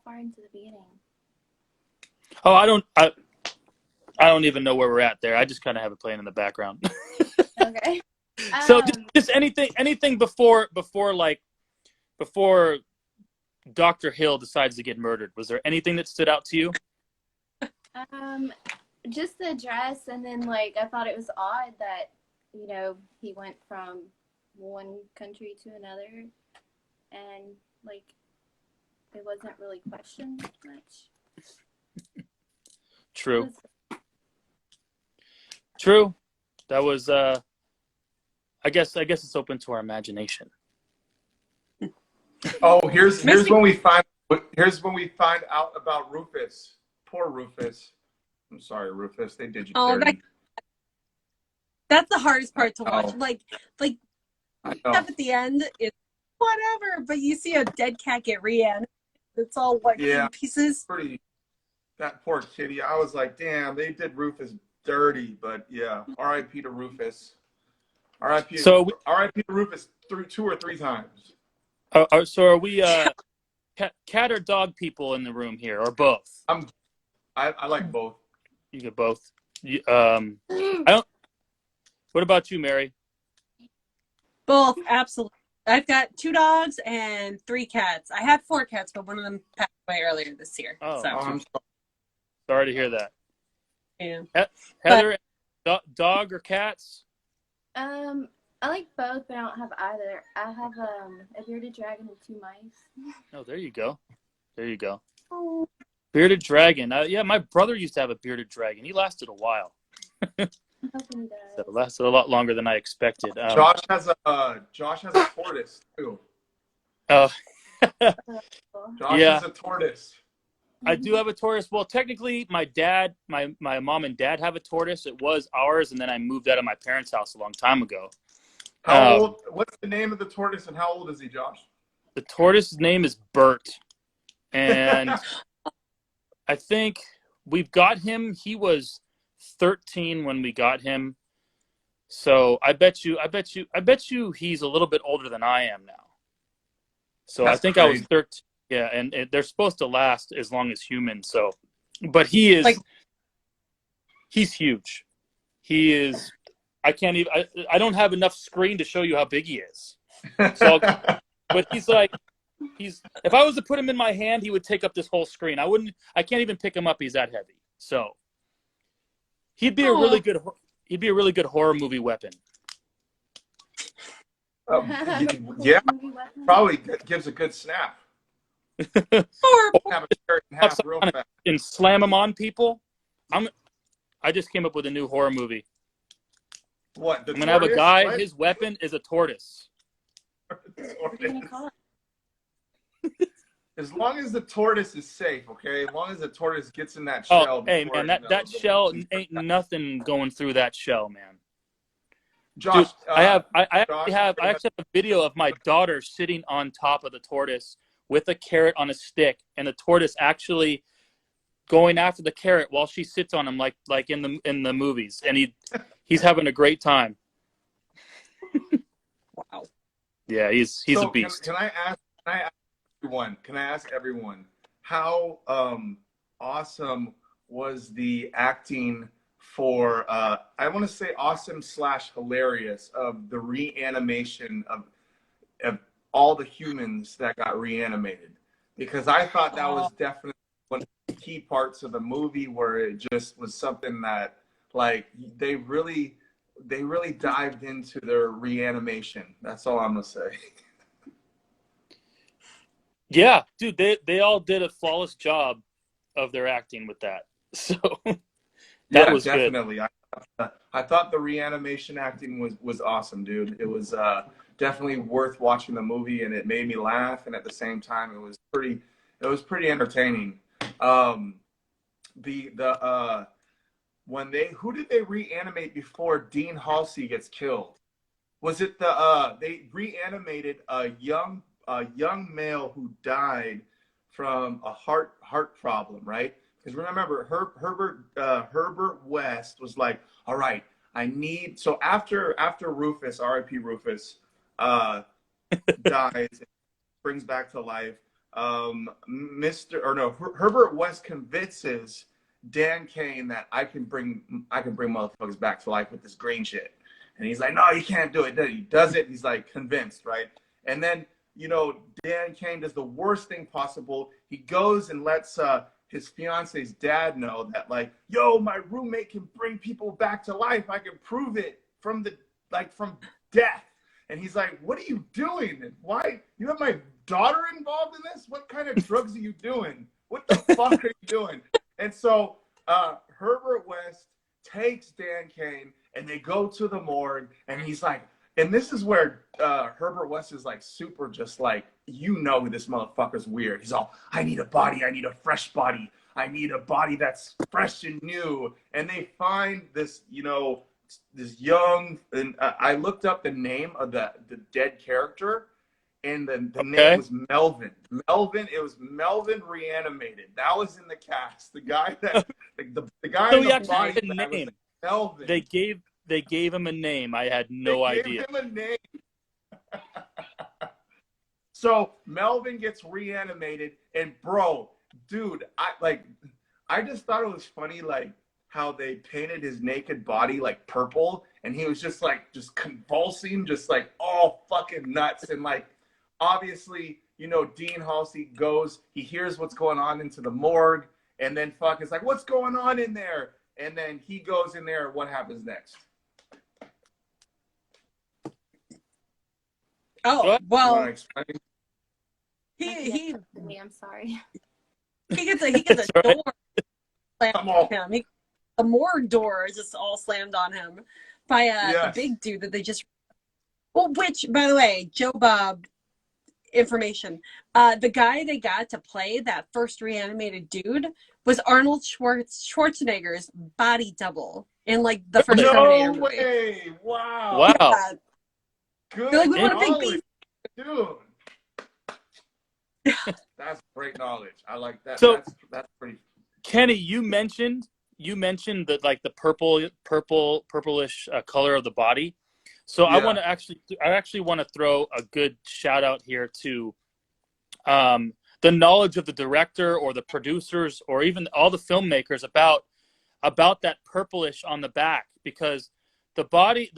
far into the beginning? Oh, I don't even know where we're at there. I just kind of have it playing in the background. Okay. So just anything before Dr. Hill decides to get murdered. Was there anything that stood out to you? Just the dress, and then I thought it was odd that he went from one country to another, and it wasn't really questioned much. True. True. That was I guess it's open to our imagination. Oh, here's when we find But here's when we find out about Rufus. Poor Rufus. I'm sorry, Rufus. They did you Oh, dirty. that's the hardest part to I watch. know. Like I stuff know. at the end is whatever, but you see a dead cat get reanimated. It's all like Yeah, in pieces. pretty. That poor kitty. I was like, damn, they did Rufus dirty. But yeah, R.I.P. to Rufus. R.I.P. So we, R.I.P. to Rufus 2 or 3 times. are we cat or dog people in the room here, or both? I like both. You get both. I don't. What about you, Mary? Both, absolutely. I've got 2 dogs and 3 cats. I had 4 cats, but one of them passed away earlier this year. Oh, So, I'm sorry to hear that. yeah. Heather, dog or cats? I like both, but I don't have either. I have a bearded dragon and 2 mice. Oh, there you go. There you go. Oh, Bearded dragon. Yeah, my brother used to have a bearded dragon. He lasted a while. I'm hoping he So does. it lasted a lot longer than I expected. Josh has a tortoise too. Oh, Josh Yeah. is a tortoise. I do have a tortoise. Well, technically, my mom and dad have a tortoise. It was ours, and then I moved out of my parents' house a long time ago. How old? What's the name of the tortoise and how old is he, Josh? The tortoise's name is Bert, and I think we've got him. He was 13 when we got him, so I bet you he's a little bit older than I am now. So That's I think I was crazy. 13. Yeah, and they're supposed to last as long as humans. So, but he's huge. He is. I can't even. I don't have enough screen to show you how big he is. So, but he's like. If I was to put him in my hand, he would take up this whole screen. I can't even pick him up. He's that heavy. So he'd be a really good horror movie weapon. Yeah, probably gives a good snap. Have a carrot in half real fast. And slam him on people. I just came up with a new horror movie. What? I'm gonna have a guy. What? His weapon is a tortoise. As long as the tortoise is safe, okay? As long as the tortoise gets in that shell. Oh, hey man, that shell ain't nothing going through that shell, man. Josh, dude, I actually have a video of my daughter sitting on top of the tortoise with a carrot on a stick, and the tortoise actually going after the carrot while she sits on him, like in the movies, and he's having a great time. Wow. Yeah, he's a beast. Can I ask everyone how awesome was the acting for I want to say awesome / hilarious of the reanimation of all the humans that got reanimated, because I thought that was definitely one of the key parts of the movie where it just was something that like they really dived into their reanimation. That's all I'm gonna say. Yeah, dude, they all did a flawless job of their acting with that. So that was definitely good. I thought the reanimation acting was awesome, dude. It was definitely worth watching the movie, and it made me laugh, and at the same time it was pretty entertaining. Who did they reanimate before Dean Halsey gets killed? Was it they reanimated a young male who died from a heart problem, right? Because remember, Herbert West was like, all right, I need. So after Rufus, R.I.P. Rufus, dies, brings back to life. Herbert West convinces Dan Kane that I can bring motherfuckers back to life with this green shit, and he's like, no, you can't do it. He does it. He's like convinced, right? And then Dan Kane does the worst thing possible. He goes and lets his fiance's dad know that, like, yo, my roommate can bring people back to life. I can prove it from death. And he's like, what are you doing? And why? You have my daughter involved in this? What kind of drugs are you doing? What the fuck are you doing? And so Herbert West takes Dan Kane and they go to the morgue, and he's like, And this is where Herbert West is like super just like, this motherfucker's weird. He's all, I need a body. I need a fresh body. I need a body that's fresh and new. And they find this, this young, and I looked up the name of the dead character, and the name was Melvin. It was Melvin Reanimated. That was in the cast. The guy that, the guy in the body bag was Melvin. They gave him a name. I had no idea. They gave him a name. So Melvin gets reanimated, and bro, dude, I just thought it was funny, like how they painted his naked body like purple, and he was just convulsing, just like all fucking nuts, and like obviously, Dean Halsey he hears what's going on into the morgue, and then is like, what's going on in there? And then he goes in there. What happens next? Oh, well, I'm sorry. He gets a door slammed on him. A morgue door is just all slammed on him by a big dude that they just. Well, which, by the way, Joe Bob information. The guy they got to play that first reanimated dude was Arnold Schwarzenegger's body double in like the first Terminator movie. No way! Wow! Wow! Yeah. Good, like, we want a big beast. Dude. That's great knowledge. I like that. So, that's pretty. Kenny, you mentioned that like the purplish color of the body. So yeah. I actually want to throw a good shout out here to the knowledge of the director or the producers or even all the filmmakers about that purplish on the back, because the body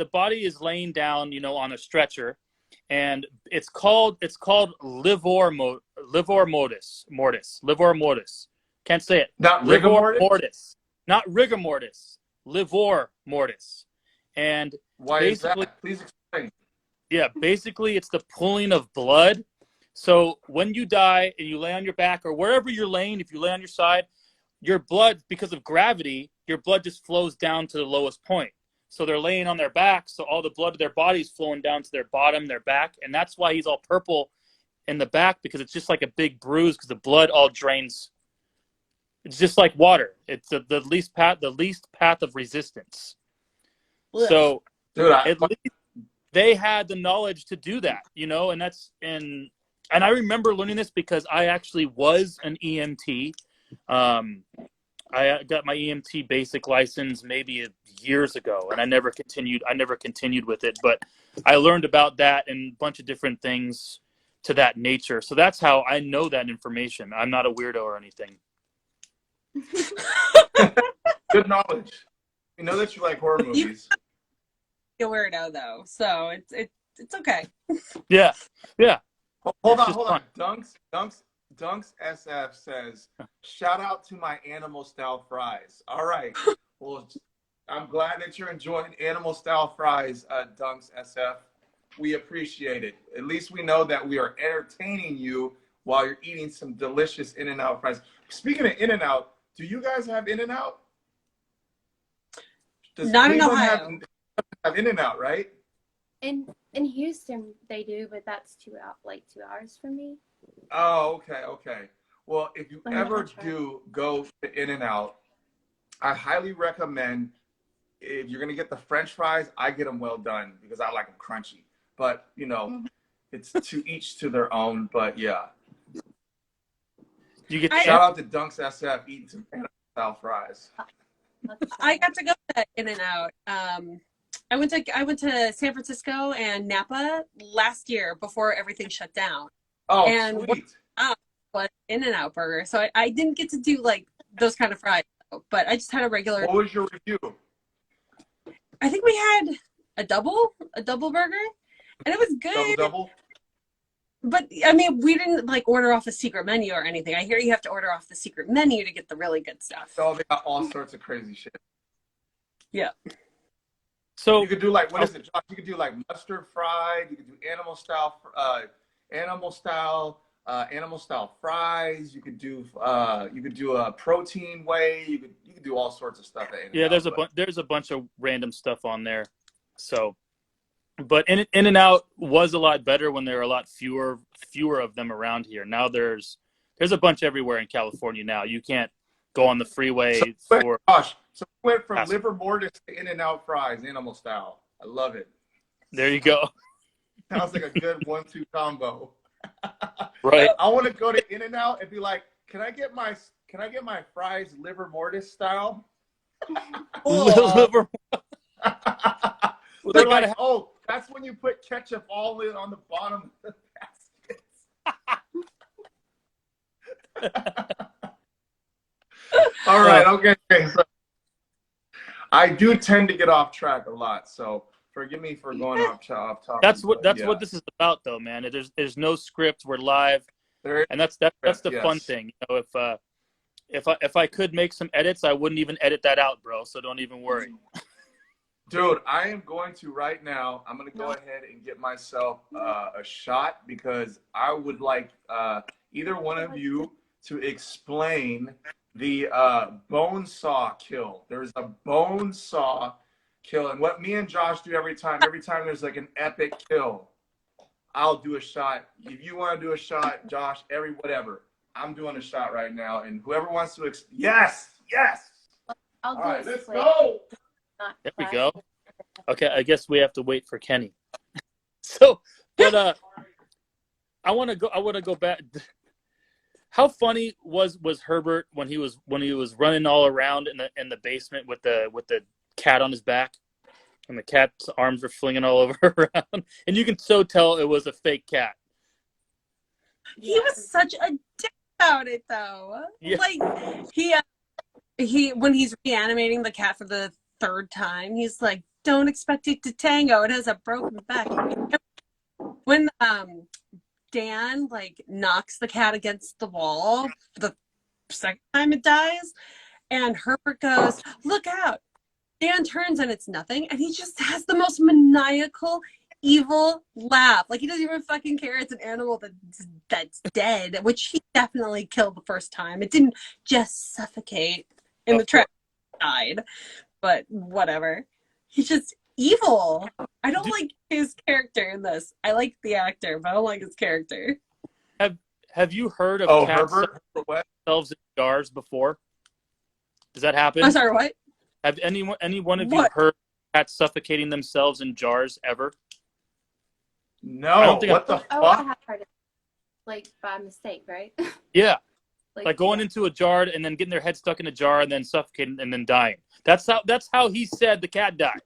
is laying down, on a stretcher, and it's called livor mortis. Can't say it. Not rigor mortis. Not rigor mortis. Livor mortis. And why is that? Please explain. Yeah, basically it's the pulling of blood. So when you die and you lay on your back or wherever you're laying, if you lay on your side, your blood, because of gravity, your blood just flows down to the lowest point. So they're laying on their back, so all the blood of their body is flowing down to their bottom, their back, and that's why he's all purple in the back, because it's just like a big bruise, because the blood all drains. It's just like water. It's the least path of resistance. Ugh. So dude, at least they had the knowledge to do that, and I remember learning this because I actually was an EMT. I got my EMT basic license maybe years ago, and I never continued with it. But I learned about that and a bunch of different things to that nature. So that's how I know that information. I'm not a weirdo or anything. Good knowledge. We know that you like horror movies. You're a weirdo though, so it's okay. Yeah. Hold on. Dunks SF says, shout out to my animal style fries. All right. Well, I'm glad that you're enjoying animal style fries, Dunks SF. We appreciate it. At least we know that we are entertaining you while you're eating some delicious In-N-Out fries. Speaking of In-N-Out, do you guys have In-N-Out? Not in Ohio. Have In-N-Out, right? In Houston they do, but that's 2 hours from me. Oh, okay. Well, if you ever do go to In-N-Out, I highly recommend, if you're gonna get the French fries, I get them well done because I like them crunchy. But it's to each to their own. But yeah, shout out to Dunks SF eating some In-N-Out style fries. I got to go to In-N-Out. I went to San Francisco and Napa last year before everything shut down. Oh, and sweet. Was In-N-Out burger. So I didn't get to do like those kind of fries, but I just had a regular. What was your review? I think we had a double burger, and it was good. Double? But I mean, we didn't like order off a secret menu or anything. I hear you have to order off the secret menu to get the really good stuff. So they got all sorts of crazy shit. Yeah. So you could do like, what is it, Josh? You could do like mustard fried. You could do animal style fries. You could do a protein whey. You could do all sorts of stuff. Yeah, there's a bunch of random stuff on there. So But In and Out was a lot better when there were a lot fewer of them around here. Now there's a bunch everywhere in California now. You can't go on the freeway for. Gosh, so we went from fast. liver mortis to In-N-Out fries, animal style. I love it. There you go. Sounds like a good 1-2 combo. Right. I want to go to In-N-Out and be like, can I get my fries liver mortis style? Liver. They're like, oh, that's when you put ketchup all in on the bottom of the baskets. All right, okay. So I do tend to get off track a lot, so forgive me for going off topic. That's what this is about, though, man. There's no script. We're live, and that's the fun thing. You know, if I could make some edits, I wouldn't even edit that out, bro. So don't even worry. Dude, I am going to right now. I'm going to go ahead and get myself a shot because I would like either one of you to explain the bone saw kill. There's a bone saw kill, and what me and Josh do every time there's like an epic kill, I'll do a shot. If you want to do a shot, Josh, whatever. I'm doing a shot right now, and whoever wants to, yes. I'll All do right, a let's split. go. There we go. Okay, I guess we have to wait for Kenny. So, but I want to go back. How funny was Herbert when he was running all around in the basement with the cat on his back, and the cat's arms were flinging all over around, and you can so tell it was a fake cat. He was such a dick about it, though. Yeah. Like he when he's reanimating the cat for the third time, he's like, "Don't expect it to tango. It has a broken back." When Dan like knocks the cat against the wall for the second time it dies, and Herbert goes, "Look out." Dan turns and it's nothing, and he just has the most maniacal, evil laugh. Like he doesn't even fucking care it's an animal that's dead, which he definitely killed the first time. It didn't just suffocate in the trap, died, but whatever. He's just evil. I don't like his character in this. I like the actor, but I don't like his character. Have you heard of cats Herbert? themselves in jars before? Does that happen? I'm sorry, what? Have any one of you heard cats suffocating themselves in jars ever? No. What the fuck? I have heard it. Like by mistake, right? Yeah. Like going into a jar and then getting their head stuck in a jar and then suffocating and then dying. That's how he said the cat died.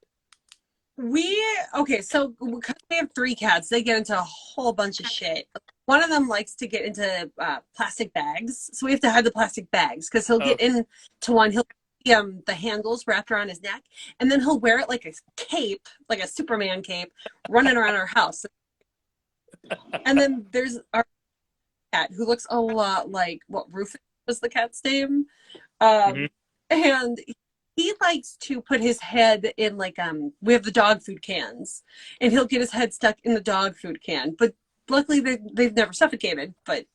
So because we have 3 cats, they get into a whole bunch of shit. One of them likes to get into plastic bags, so we have to hide the plastic bags because he'll get into one. He'll the handles wrapped around his neck, and then he'll wear it like a cape, like a Superman cape, running around our house. And then there's our cat who looks a lot like what Rufus was the cat's name, and he likes to put his head in like we have the dog food cans, and he'll get his head stuck in the dog food can. But luckily they've never suffocated, but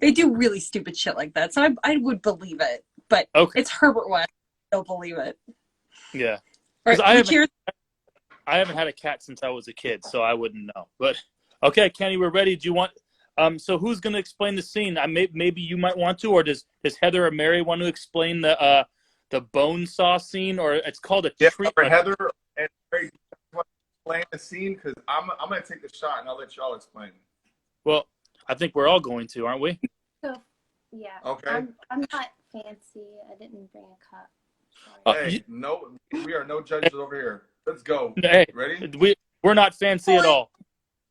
they do really stupid shit like that. So I would believe it, but it's Herbert West. I don't believe it. Yeah, right, I haven't had a cat since I was a kid, so I wouldn't know. But okay, Kenny, we're ready. Do you want? So who's going to explain the scene? Maybe you might want to, or does Heather or Mary want to explain the bone saw scene, or it's called a tree? Heather and Mary want to explain the scene because I'm going to take the shot and I'll let y'all explain. Well, I think we're all going to, aren't we? So, yeah. Okay. I'm not fancy. I didn't bring a cup. Hey, no, we are no judges over here. Let's go. Hey, ready? We're not fancy at all.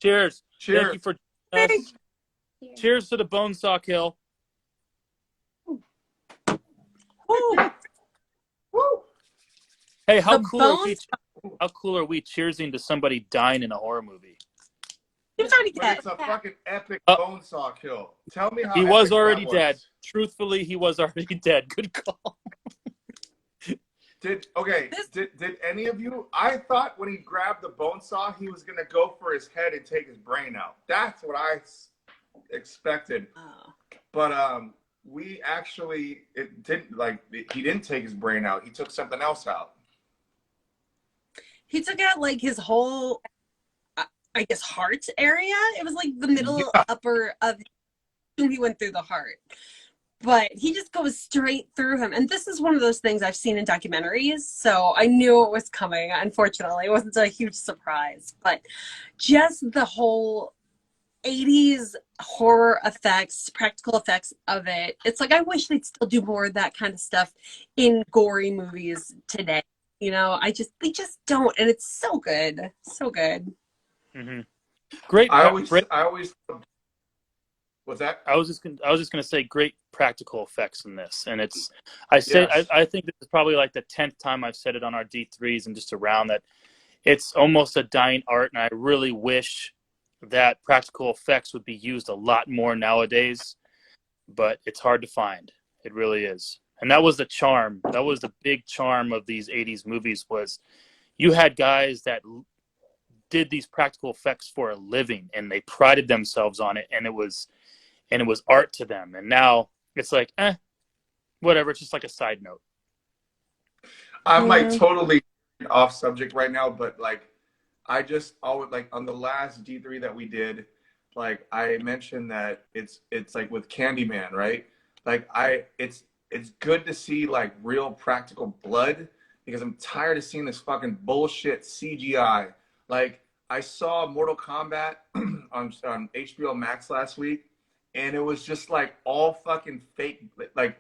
Cheers. Cheers. Thank you for joining us. Cheers to the bone saw kill. Woo. Hey, how cool are we cheersing to somebody dying in a horror movie? He was already dead. It's a fucking epic bone saw kill. Tell me how he was already that was. dead. Truthfully, he was already dead. Good call. Did any of you? I thought when he grabbed the bone saw, he was gonna go for his head and take his brain out. That's what I expected. Oh. But we actually he didn't take his brain out. He took something else out. He took out like his whole I guess, heart area. It was like the middle upper of him. He went through the heart. But he just goes straight through him. And this is one of those things I've seen in documentaries. So I knew it was coming. Unfortunately, it wasn't a huge surprise. But just the whole 80s horror effects, practical effects of it. It's like I wish they'd still do more of that kind of stuff in gory movies today. You know, they just don't. And it's so good. So good. Mm-hmm. Great. I always. What's that? I was just gonna say great practical effects in this, and it's I think this is probably like the 10th time I've said it on our D3s and just around that it's almost a dying art, and I really wish that practical effects would be used a lot more nowadays, but it's hard to find. It really is, and that was the charm. That was the big charm of these 80s movies was you had guys that did these practical effects for a living, and they prided themselves on it, and it was art to them. And now it's like, whatever. It's just like a side note. I'm like totally off subject right now, but like, I always like on the last D3 that we did, like I mentioned that it's like with Candyman, right? Like it's good to see like real practical blood because I'm tired of seeing this fucking bullshit CGI. Like I saw Mortal Kombat on HBO Max last week. And it was just like all fucking fake, like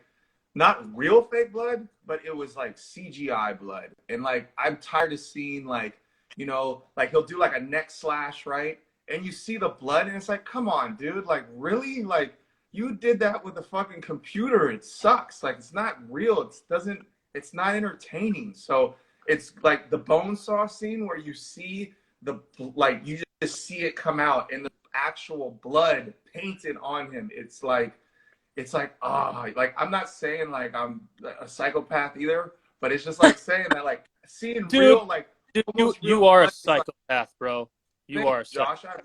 not real fake blood, but it was like CGI blood. And like, I'm tired of seeing like, you know, like he'll do like a neck slash, right? And you see the blood and it's like, come on, dude. Like, really? Like, you did that with a fucking computer. It sucks. Like, it's not real. It's not entertaining. So it's like the bone saw scene where you see you just see it come out and the actual blood painted on him. It's like like I'm not saying like I'm a psychopath either, but it's just like saying that like seeing dude, real like you are a psychopath, bro. You are a Josh. I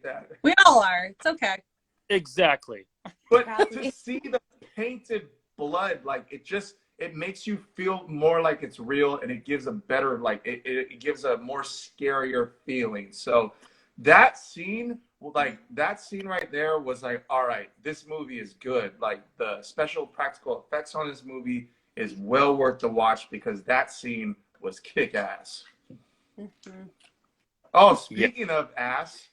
that. We all are. It's okay. Exactly. But to see the painted blood, like it makes you feel more like it's real, and it gives a better like it gives a more scarier feeling. So that scene right there was like, all right, this movie is good. Like the special practical effects on this movie is well worth the watch because that scene was kick ass. Mm-hmm. Oh, speaking of ass,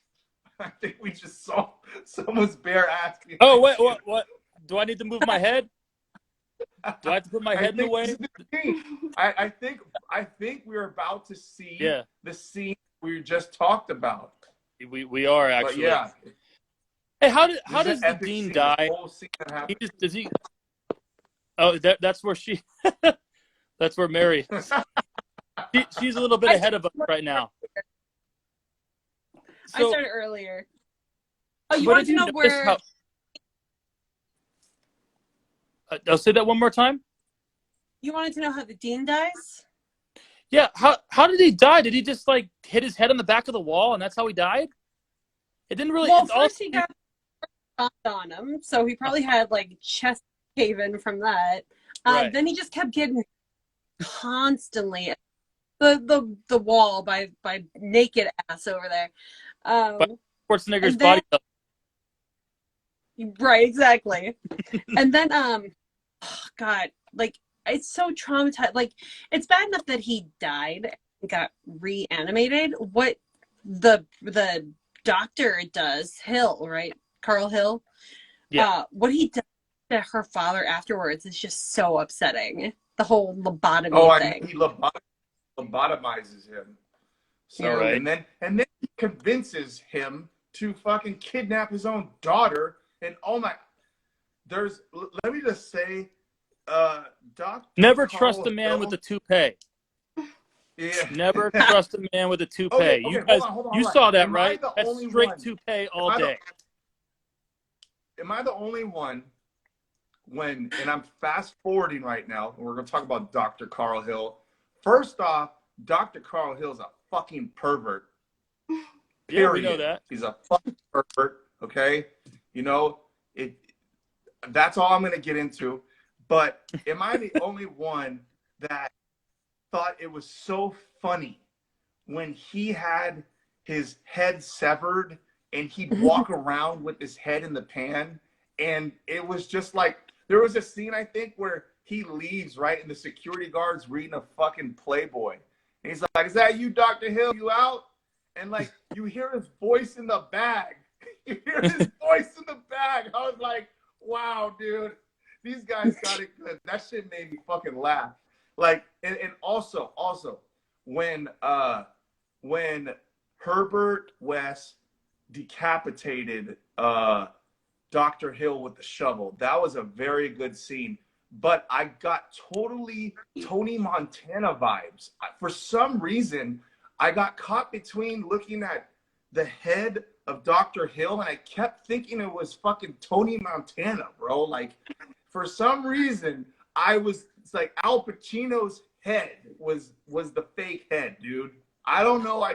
I think we just saw someone's bare ass. Oh, wait, what? Do I need to move my head? Do I have to put my head in the way? I think we're about to see the scene we just talked about. We are actually. But yeah. Hey, how does the dean die? Does he? Oh, that's where she. That's where Mary is. She's a little bit ahead of us right now. So, I started earlier. Oh, you want to know where? I'll say that one more time. You wanted to know how the dean dies? Yeah. How did he die? Did he just like hit his head on the back of the wall and that's how he died? It didn't really. Well, first he got on him, so he probably had like chest cave-in from that. Right. Then he just kept getting constantly the wall by naked ass over there. Schwarzenegger's body. Right, exactly. And then God, like it's so traumatized. Like it's bad enough that he died and got reanimated. What the doctor does, Hill, right? Carl Hill. Yeah. What he does to her father afterwards is just so upsetting. The whole lobotomy thing. He lobotomizes him. So right. and then he convinces him to fucking kidnap his own daughter. And let me just say, Dr. Never Carl trust a man Hill, with a toupee. Yeah. Never trust a man with a toupee. Okay, you guys, hold on. you saw that, Am right? I the That's only straight one? toupee all day. Am I the only one and I'm fast forwarding right now, and we're going to talk about Dr. Carl Hill. First off, Dr. Carl Hill's a fucking pervert. Yeah, we know that. He's a fucking pervert, okay? You know, that's all I'm going to get into. But am I the only one that thought it was so funny when he had his head severed, and he'd walk around with his head in the pan. And it was just like, there was a scene, I think, where he leaves, right? And the security guard's reading a fucking Playboy. And he's like, is that you, Dr. Hill? You out? And like, you hear his voice in the bag. You hear his voice in the bag. I was like, wow, dude. These guys got it good. That shit made me fucking laugh. Like, and also, when Herbert West decapitated Dr. Hill with the shovel, that was a very good scene. But I got totally Tony Montana vibes. For some reason, I got caught between looking at the head of Dr. Hill, and I kept thinking it was fucking Tony Montana, bro. Like, for some reason, it's like Al Pacino's head was the fake head, dude. I don't know.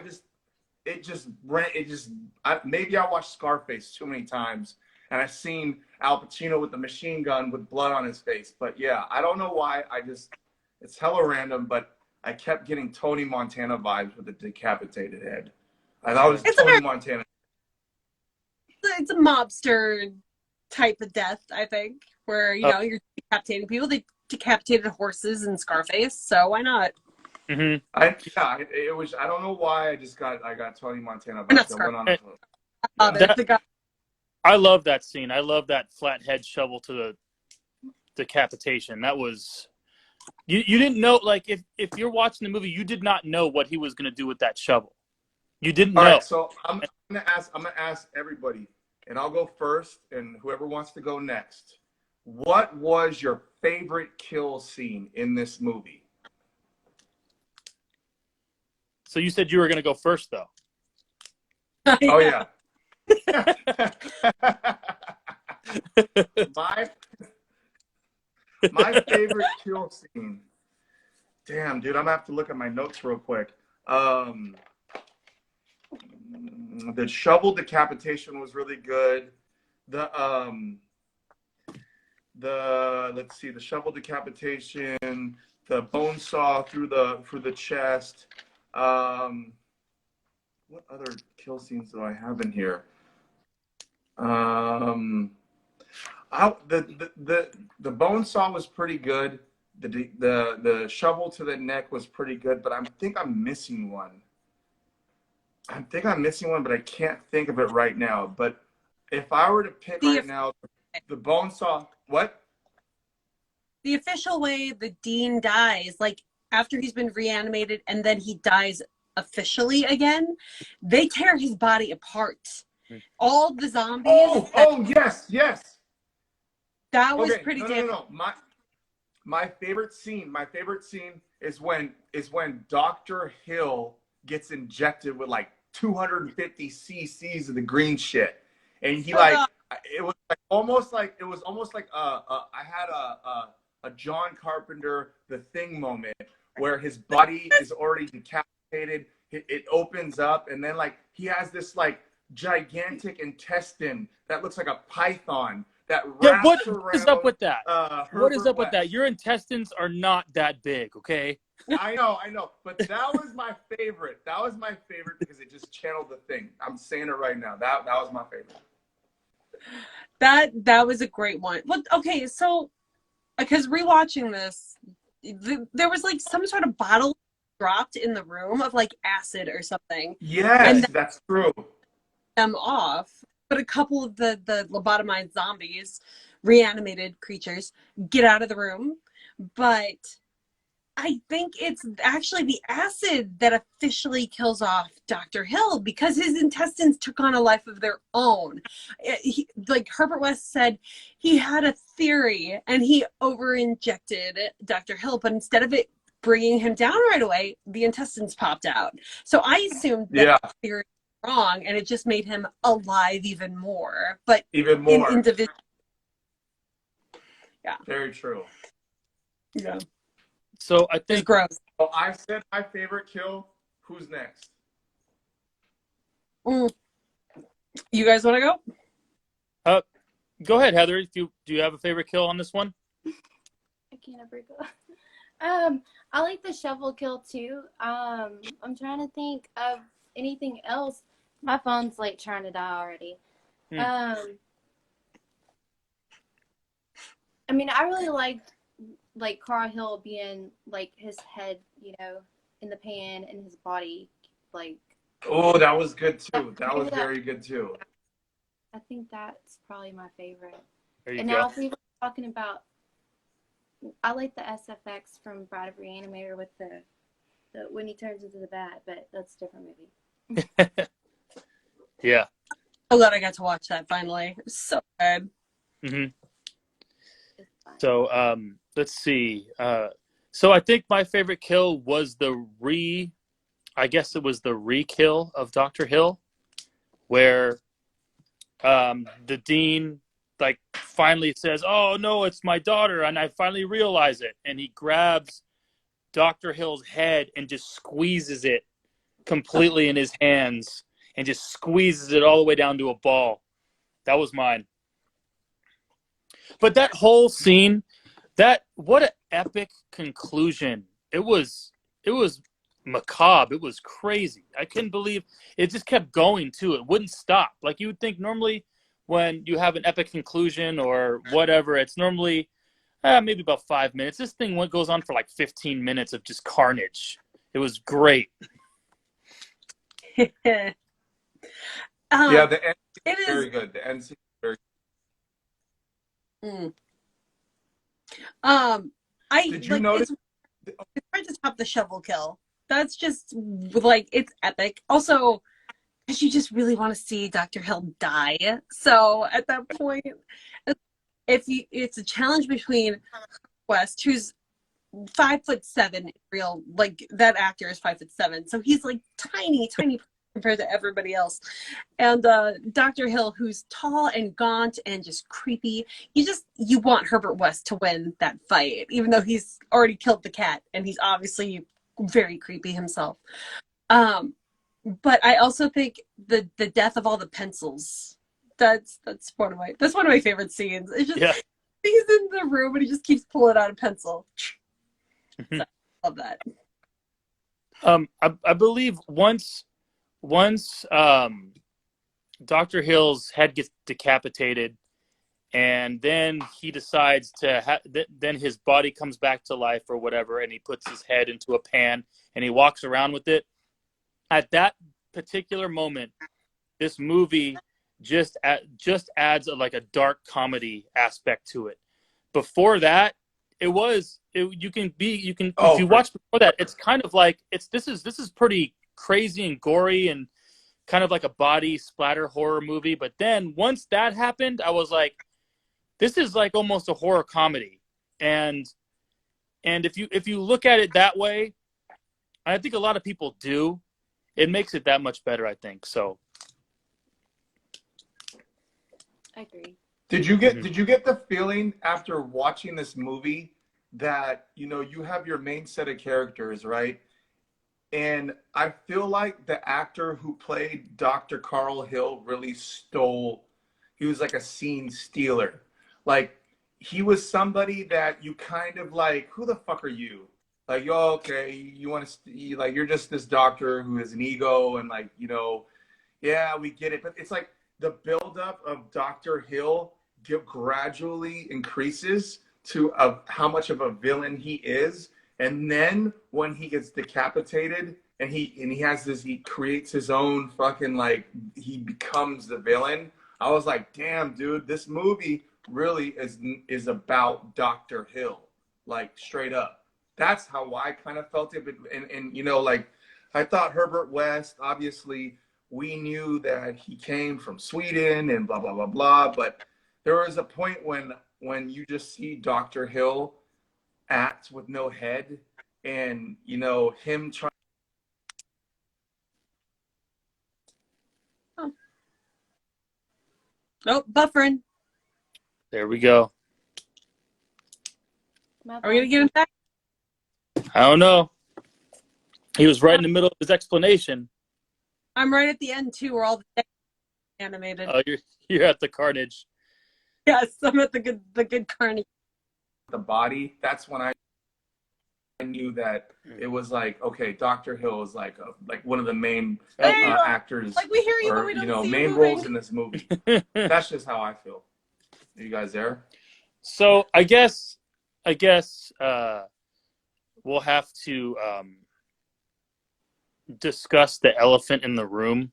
Maybe I watched Scarface too many times, and I've seen Al Pacino with the machine gun with blood on his face. But yeah, I don't know why. It's hella random, but I kept getting Tony Montana vibes with the decapitated head. I thought it was Tony Montana. It's a mobster type of death, I think, where, you know, you're decapitating people. They decapitated horses in Scarface, so why not? Mm-hmm. I don't know why. I got Tony Montana vibes. I love that scene. I love that flat head shovel to the decapitation. That was, you didn't know, like, if you're watching the movie, you did not know what he was going to do with that shovel. You didn't know. All right, so I'm gonna ask everybody, and I'll go first, and whoever wants to go next. What was your favorite kill scene in this movie? So you said you were going to go first, though. Oh yeah. my favorite kill scene. Damn, dude, I'm gonna have to look at my notes real quick. The shovel decapitation was really good. The shovel decapitation, the bone saw through the chest. What other kill scenes do I have in here? The bone saw was pretty good. The shovel to the neck was pretty good, but I think I'm missing one. But I can't think of it right now. But if I were to pick right now, the bone saw, what? The official way the Dean dies, like after he's been reanimated and then he dies officially again, they tear his body apart. All the zombies. Yes. That was pretty damn. No. My favorite scene is when Dr. Hill gets injected with like 250 cc's of the green shit, and he it was almost like I had a John Carpenter The Thing moment where his body is already decapitated. It opens up, and then like he has this like gigantic intestine that looks like a python that wraps what around. Is up with that? What is up with West. that? Your intestines are not that big, okay? I know, but that was my favorite. That was my favorite because it just channeled The Thing. I'm saying it right now. That was my favorite. That was a great one. Well, okay, so because rewatching this, there was like some sort of bottle dropped in the room of like acid or something. Yes, that's true. Them off, but a couple of the lobotomized zombies, reanimated creatures, get out of the room. But I think it's actually the acid that officially kills off Dr. Hill because his intestines took on a life of their own. Like Herbert West said, he had a theory and he over-injected Dr. Hill, but instead of it bringing him down right away, the intestines popped out. So I assumed that theory was wrong, and it just made him alive even more. But even more. Individual. Yeah. Very true. Yeah. So I think it's gross. So I said my favorite kill. Who's next? You guys want to go? Go ahead, Heather. Do you have a favorite kill on this one? I can't ever go. I like the shovel kill too. I'm trying to think of anything else, my phone's like trying to die already. I mean, I really liked like Carl Hill being like his head, you know, in the pan and his body like. Oh, that was good too. That was very good too. I think that's probably my favorite. There you And go. now if we were talking about, I like the SFX from Bride of Re-Animator with the when he turns into the bat, but that's a different movie. Yeah. Oh, glad I got to watch that finally. It was so good. Mm-hmm. So let's see. So I think my favorite kill was I guess it was the re-kill of Dr. Hill, where the dean like finally says, "Oh no, it's my daughter," and I finally realize it, and he grabs Dr. Hill's head and just squeezes it completely in his hands and just squeezes it all the way down to a ball. That was mine. But that whole scene, what an epic conclusion. It was macabre. It was crazy. I couldn't believe it just kept going too. It wouldn't stop. Like you would think normally when you have an epic conclusion or whatever, it's normally maybe about 5 minutes. This thing goes on for like 15 minutes of just carnage. It was great. Yeah, the end is very good. The end scene is very good. Did you notice? It's hard to top the shovel kill. That's just like, it's epic. Also, because you just really want to see Dr. Hill die. So at that point, it's a challenge between West, who's 5'7" real, like that actor is 5'7", so he's like tiny compared to everybody else, and Dr. Hill, who's tall and gaunt and just creepy. You want Herbert West to win that fight, even though he's already killed the cat and he's obviously very creepy himself. But I also think the death of all the pencils, that's one of my favorite scenes. It's just he's in the room and he just keeps pulling out a pencil. So, I love that. I believe once Dr. Hill's head gets decapitated, and then he decides to then his body comes back to life or whatever, and he puts his head into a pan and he walks around with it. At that particular moment, this movie just adds a dark comedy aspect to it. Before that, if you watch before that, it's kind of like this is pretty crazy and gory and kind of like a body splatter horror movie. But then once that happened, I was like, this is like almost a horror comedy. And if you look at it that way, I think a lot of people do, it makes it that much better, I think. So I agree. Did you get the feeling after watching this movie that, you know, you have your main set of characters, right? And I feel like the actor who played Dr. Carl Hill really he was like a scene stealer. Like, he was somebody that you kind of like, who the fuck are you? Like, oh, okay, you want to, like, you're just this doctor who has an ego and, like, you know, yeah, we get it. But it's like the buildup of Dr. Hill gradually increases to how much of a villain he is. And then when he gets decapitated and he creates his own fucking, like, he becomes the villain. I was like, damn, dude, this movie really is about Dr. Hill, like, straight up. That's how I kind of felt it. And you know, like, I thought Herbert West, obviously, we knew that he came from Sweden and blah, blah, blah, blah. But there was a point when you just see Dr. Hill act with no head and, you know, him trying. Nope, buffering. there we go. Are we going to get him back? I don't know. He was right in the middle of his explanation. I'm right at the end too, where all the animated. Oh, you're at the carnage. Yes, I'm at the good carnage. The body. That's when knew that it was like, okay, Dr. Hill is like one of the main Yeah. actors, Like, we hear you, but or we don't see you main moving. roles in this movie. That's just how I feel. Are you guys there? So I guess we'll have to discuss the elephant in the room.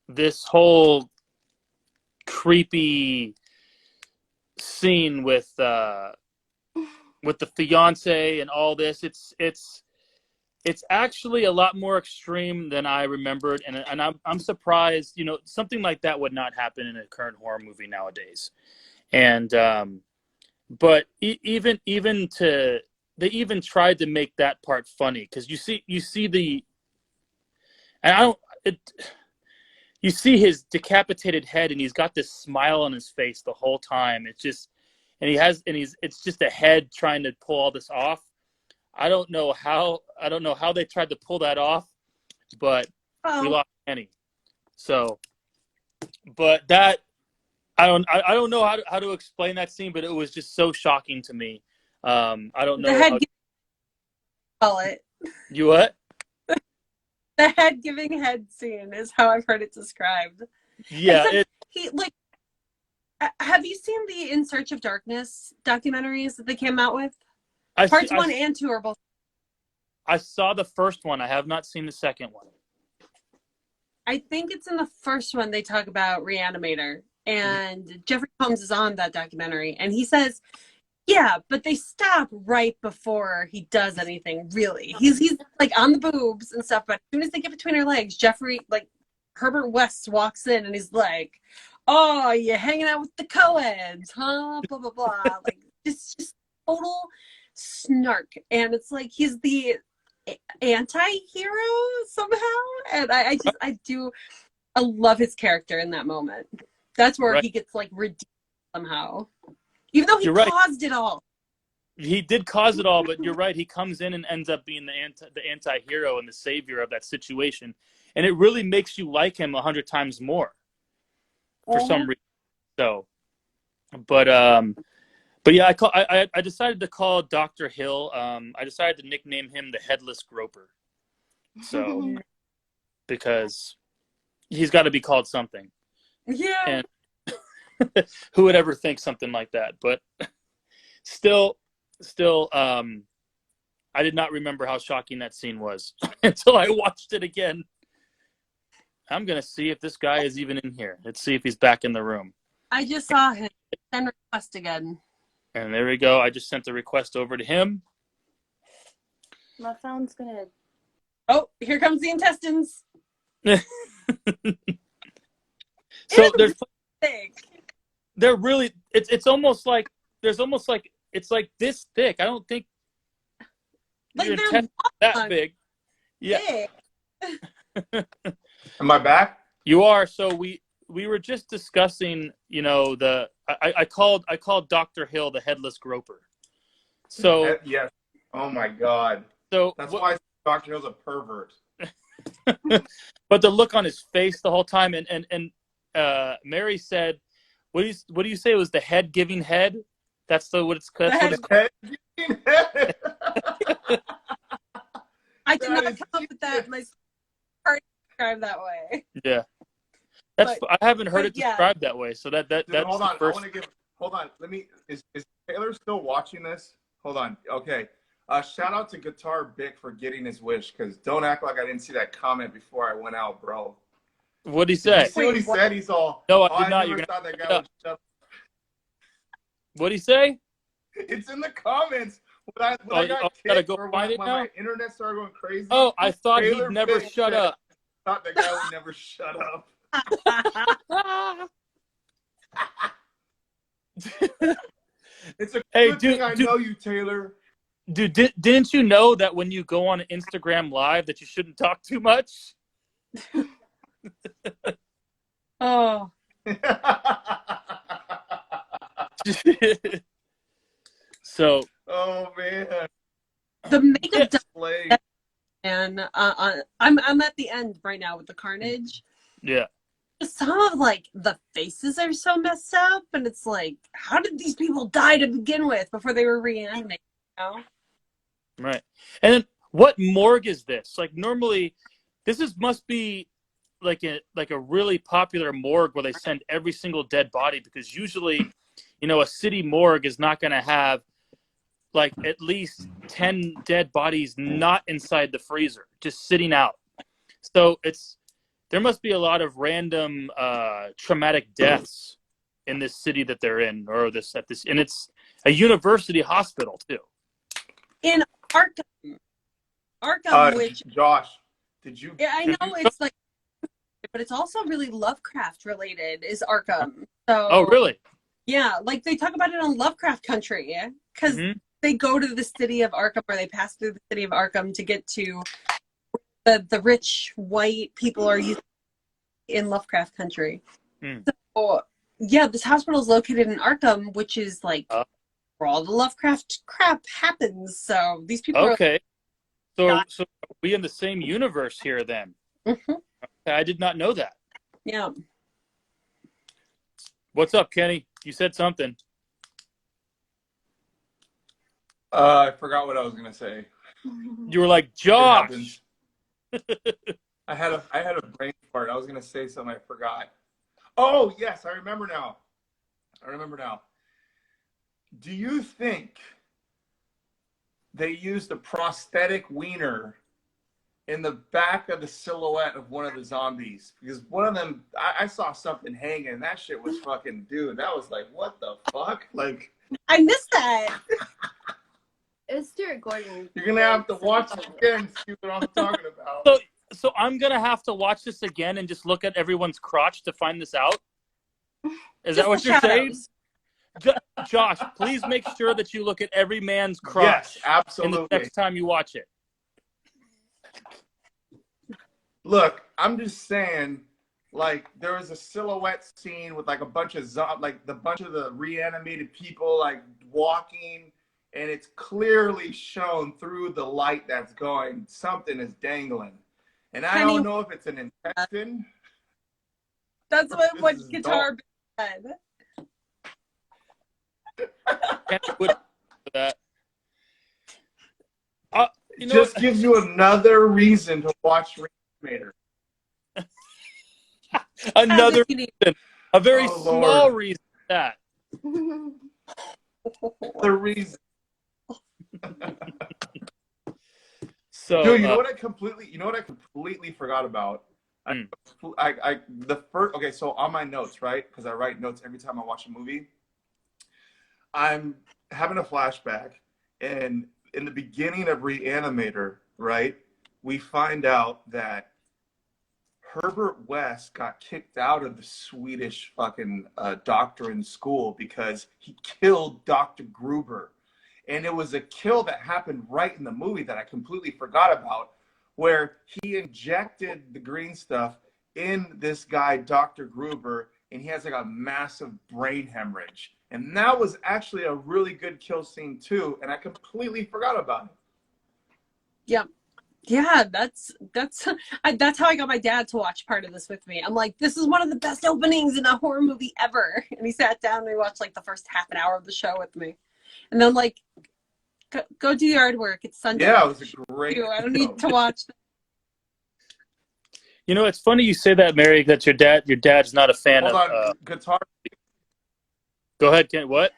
This whole creepy scene with the fiance and all this, it's actually a lot more extreme than I remembered, and I'm surprised. Something like that would not happen in a current horror movie nowadays. And but they even tried to make that part funny, because you see you see his decapitated head, and he's got this smile on his face the whole time. It's just, it's just a head trying to pull all this off. I don't know how they tried to pull that off, but we lost Kenny. So, but that I don't know how to explain that scene, but it was just so shocking to me. I don't know. The head call it. You what? The head giving head scene is how I've heard it described. Yeah. Have you seen the In Search of Darkness documentaries that they came out with? Parts 1 and 2 are both. I saw the first one. I have not seen the second one. I think it's in the first one they talk about Re-Animator, and Jeffrey Combs is on that documentary, and he says, yeah, but they stop right before he does anything, really. He's like on the boobs and stuff, but as soon as they get between her legs, Herbert West walks in and he's like, oh, you hanging out with the co-eds, huh? Blah, blah, blah. Like, just total snark. And it's like he's the anti-hero somehow. And I love his character in that moment. That's where he gets like redeemed somehow. Even though he caused it all. He did cause it all, but you're right. He comes in and ends up being the anti-hero and the savior of that situation. And it really makes you like him 100 times more for some reason. So, but yeah, I decided to call Dr. Hill. I decided to nickname him the Headless Groper. So, because he's got to be called something. Yeah. And who would ever think something like that? But still, I did not remember how shocking that scene was until I watched it again. I'm going to see if this guy is even in here. Let's see if he's back in the room. I just saw him. Send request again. And there we go. I just sent the request over to him. My phone's gonna. Oh, here comes the intestines. So they're really. It's almost like it's like this thick. I don't think like your intestines that big. Yeah. Big. Am I back? You are. So we were just discussing, I called Dr. Hill the Headless Groper. So yes. Oh my God. So that's why Dr. Hill's a pervert. But the look on his face the whole time, and Mary said, what do you say it was, the head giving head? That's what it's called. Head giving head. I did not come up with that. My part described that way. Yeah. I haven't heard it described that way. So that's hold on. first. Hold on. Is Taylor still watching this? Hold on. Okay. Shout out to Guitar Bick for getting his wish, because don't act like I didn't see that comment before I went out, bro. What'd he say? Did you see what he said? He's all, no, I did not. Never thought that guy would shut up. What'd he say? It's in the comments. When I gotta go find it now? My internet started going crazy. Oh, I thought Taylor he'd never Bick shut said, up. I thought that guy would never shut up. It's a good thing I know you, Taylor. Dude, didn't you know that when you go on Instagram Live that you shouldn't talk too much? Oh. So. Oh man. The makeup. And I'm at the end right now with the carnage. Yeah. some of like the faces are so messed up, and it's like, how did these people die to begin with before they were reanimated? You know? Right. And then what morgue is this? Like normally must be like a really popular morgue where they send every single dead body, because usually, a city morgue is not going to have like at least 10 dead bodies not inside the freezer, just sitting out. So there must be a lot of random traumatic deaths in this city that they're in, and it's a university hospital too. In Arkham, which Josh, did you? yeah, I know it's like, but it's also really Lovecraft related. Is Arkham? So Oh, really? yeah, like they talk about it on Lovecraft Country, because they go to the city of Arkham, or they pass through the city of Arkham to get to the rich white people are used in Lovecraft Country. So yeah, this hospital is located in Arkham, which is like where all the Lovecraft crap happens. So these people okay. So are we in the same universe here then? Mm-hmm. I did not know that. Yeah. What's up, Kenny? You said something. I forgot what I was gonna say. You were like, Josh. I had a brain fart. I was gonna say something, I forgot. Oh yes, I remember now. Do you think they used a prosthetic wiener in the back of the silhouette of one of the zombies? Because one of them, I saw something hanging, and that shit was fucking, dude, that was like, what the fuck? Like, I missed that. It was Stuart Gordon. You're gonna have to watch it again to see what I'm talking about. So I'm gonna have to watch this again and just look at everyone's crotch to find this out? Is that what you're saying? Josh, please make sure that you look at every man's crotch. Yes, absolutely. The next time you watch it. Look, I'm just saying, like, there was a silhouette scene with like a bunch of the reanimated people like walking, and it's clearly shown through the light that's going, something is dangling. And I don't know if it's an intestine. That's what guitar said. That. Just gives you another reason to watch Reanimator. Another reason. A very small reason that. The reason. So, dude, you know what I completely forgot about? Okay, so on my notes, right? Because I write notes every time I watch a movie. I'm having a flashback, and in the beginning of Re-Animator, right, we find out that Herbert West got kicked out of the Swedish fucking doctor in school because he killed Dr. Gruber. And it was a kill that happened right in the movie that I completely forgot about, where he injected the green stuff in this guy, Dr. Gruber, and he has like a massive brain hemorrhage. And that was actually a really good kill scene too, and I completely forgot about it. Yeah. Yeah, that's how I got my dad to watch part of this with me. I'm like, this is one of the best openings in a horror movie ever. And he sat down and he watched like the first half an hour of the show with me. And then like, go do yard work. It's Sunday. Yeah, it was a great I don't need to watch. You know, it's funny you say that, Mary, that your dad's not a fan of guitar. Go ahead, Ken. What?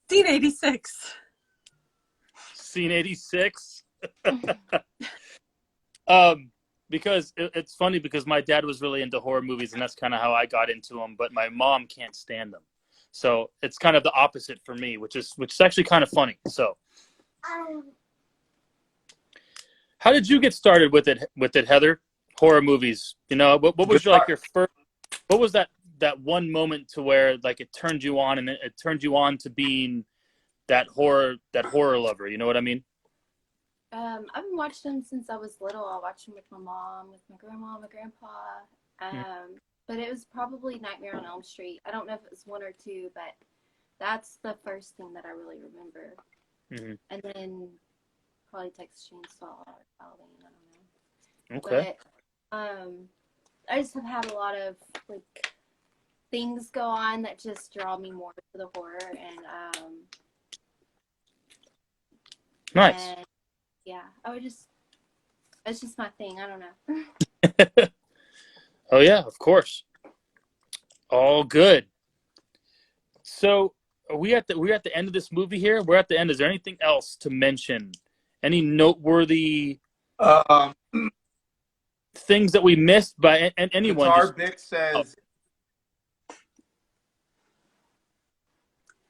Scene 86. Scene 86? Because it's funny because my dad was really into horror movies, and that's kind of how I got into them, but my mom can't stand them. So it's kind of the opposite for me, which is actually kind of funny. So how did you get started with it, Heather? Horror movies. You know, what was your first, what was that one moment to where like it turned you on, and it turned you on to being that horror lover, you know what I mean? I've been watching them since I was little. I watched them with my mom, with my grandma, my grandpa. But it was probably Nightmare on Elm Street. I don't know if it was 1 or 2, but that's the first thing that I really remember. Mm-hmm. And then probably Texas Chainsaw or Halloween. I don't know. Okay. But I just have had a lot of like things go on that just draw me more to the horror, and Nice. and yeah, it's just my thing. I don't know. Oh yeah, of course. All good. So we're at the end of this movie here. We're at the end. Is there anything else to mention? Any noteworthy things that we missed by anyone? Guitar Bick says,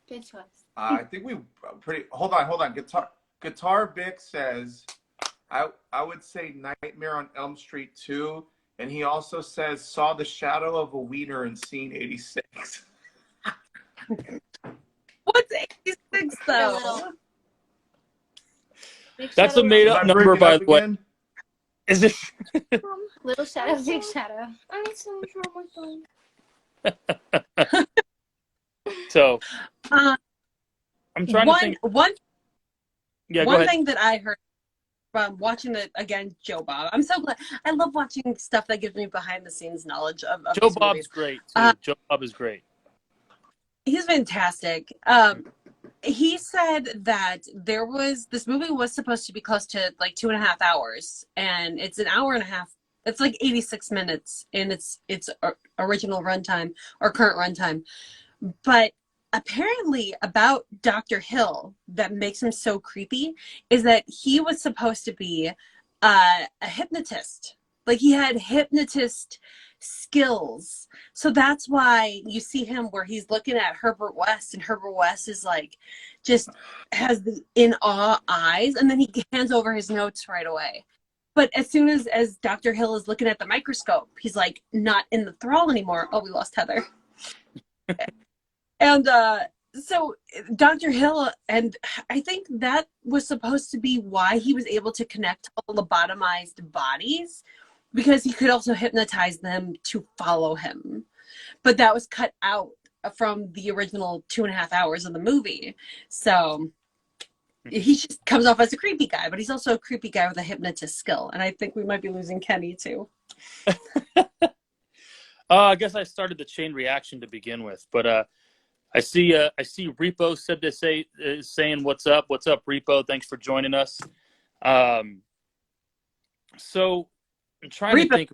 Good choice. I think we pretty. Hold on. Guitar Bick says, I would say Nightmare on Elm Street 2, and he also says saw the shadow of a wiener in scene 86. What's 86 though? That's a made up number, by the way. Is it? Little shadow, big shadow. I need so much on my phone. So, I'm trying to think. One One thing that I heard from watching it again, Joe Bob. I'm so glad. I love watching stuff that gives me behind the scenes knowledge of Joe these Bob's movies. great too. Joe Bob is great. He's fantastic. He said that this movie was supposed to be close to like 2.5 hours, and it's an hour and a half. It's like 86 minutes in its original runtime or current runtime. But apparently about Dr. Hill that makes him so creepy is that he was supposed to be a hypnotist. Like he had hypnotist skills. So that's why you see him where he's looking at Herbert West, and Herbert West is like, just has the in awe eyes, and then he hands over his notes right away. But as soon as Dr. Hill is looking at the microscope, he's like not in the thrall anymore. Oh, we lost Heather. And so Dr. Hill, and I think that was supposed to be why he was able to connect all lobotomized bodies, because he could also hypnotize them to follow him. But that was cut out from the original 2.5 hours of the movie. So he just comes off as a creepy guy, but he's also a creepy guy with a hypnotist skill. And I think we might be losing Kenny too. I guess I started the chain reaction to begin with, but I see Repo said to say saying what's up Repo, thanks for joining us. So I'm trying Repo, to think.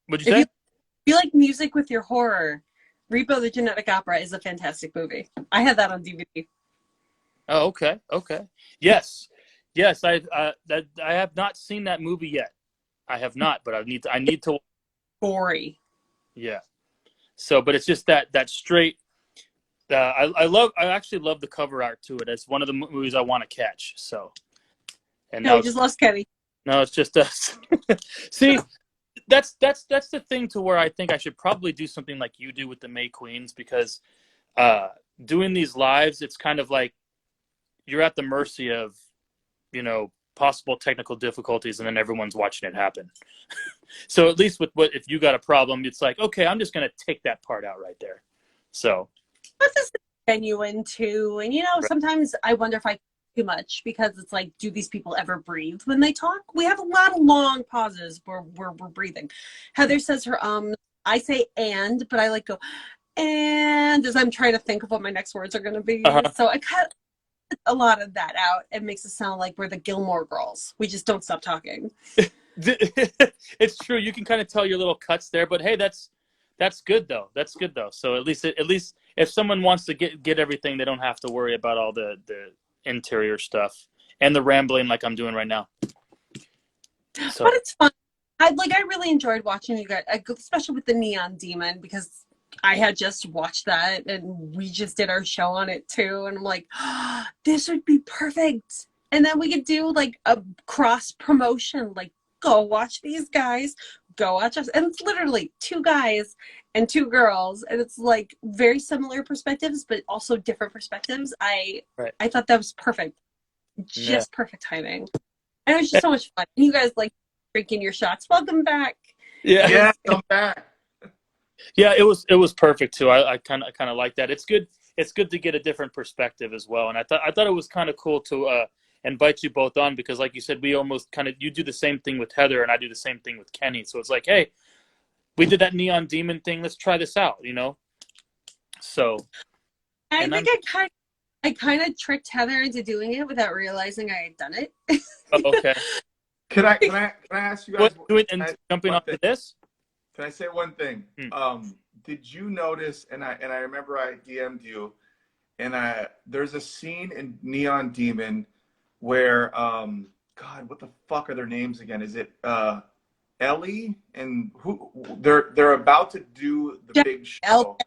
What'd you say? If you like music with your horror, Repo the Genetic Opera is a fantastic movie. I had that on DVD. Oh, okay. Yes. I have not seen that movie yet. I have not, but I need to. Gory. Yeah. So, but it's just that straight. I actually love the cover art to it. It's one of the movies I want to catch. So, and No, just lost Kenny. No, it's just us. See, that's the thing to where I think I should probably do something like you do with the May Queens, because doing these lives, it's kind of like you're at the mercy of, possible technical difficulties, and then everyone's watching it happen. So at least if you got a problem, it's like, okay, I'm just going to take that part out right there. So This is genuine too. And sometimes I wonder if I too much, because it's like, do these people ever breathe when they talk? We have a lot of long pauses where we're breathing. Heather says her I say and, but I like go and as I'm trying to think of what my next words are going to be. So I cut a lot of that out. It makes it sound like we're the Gilmore Girls. We just don't stop talking. It's true. You can kind of tell your little cuts there, but hey, that's good though. That's good though. So at least if someone wants to get everything, they don't have to worry about all the interior stuff and the rambling like I'm doing right now. So. But it's fun. I really enjoyed watching you guys, especially with the Neon Demon, because I had just watched that and we just did our show on it too. And I'm like, oh, this would be perfect. And then we could do like a cross promotion, like go watch these guys, go watch us. And it's literally 2 guys and 2 girls. And it's like very similar perspectives, but also different perspectives. I thought that was perfect. Just perfect timing. And it was just so much fun. And you guys like drinking your shots. Welcome back. Yeah, come back. Yeah, it was perfect too. I kind of like that. It's good to get a different perspective as well. And I thought it was kind of cool to invite you both on because, like you said, we almost kind of, you do the same thing with Heather and I do the same thing with Kenny. So it's like, hey, we did that Neon Demon thing. Let's try this out, you know? So. I think I kind of tricked Heather into doing it without realizing I had done it. Oh, okay. Can I ask you guys? Do it and jumping off to this? Can I say one thing? Did you notice? And I remember I DM'd you, and there's a scene in Neon Demon where God, what the fuck are their names again? Is it Ellie and who? They're about to do the big show.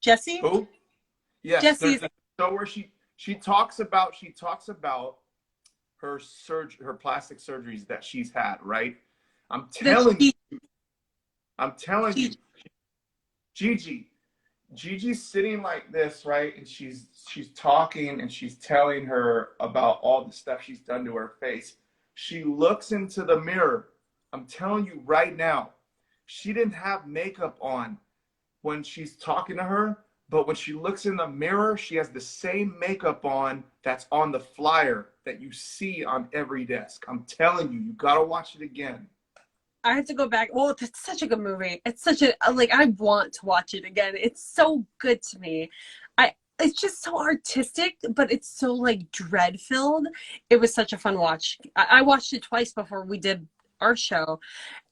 Jesse? Who? Yes, Jesse. there's a show where she talks about her plastic surgeries that she's had, right? I'm telling you, Gigi's sitting like this, right? And she's talking and she's telling her about all the stuff she's done to her face. She looks into the mirror. I'm telling you right now, she didn't have makeup on when she's talking to her, but when she looks in the mirror, she has the same makeup on that's on the flyer that you see on every desk. I'm telling you, you gotta watch it again. I have to go back. Well, it's such a good movie. It's such a, like, I want to watch it again. It's so good to me. It's just so artistic, but it's so, like, dread-filled. It was such a fun watch. I watched it twice before we did our show.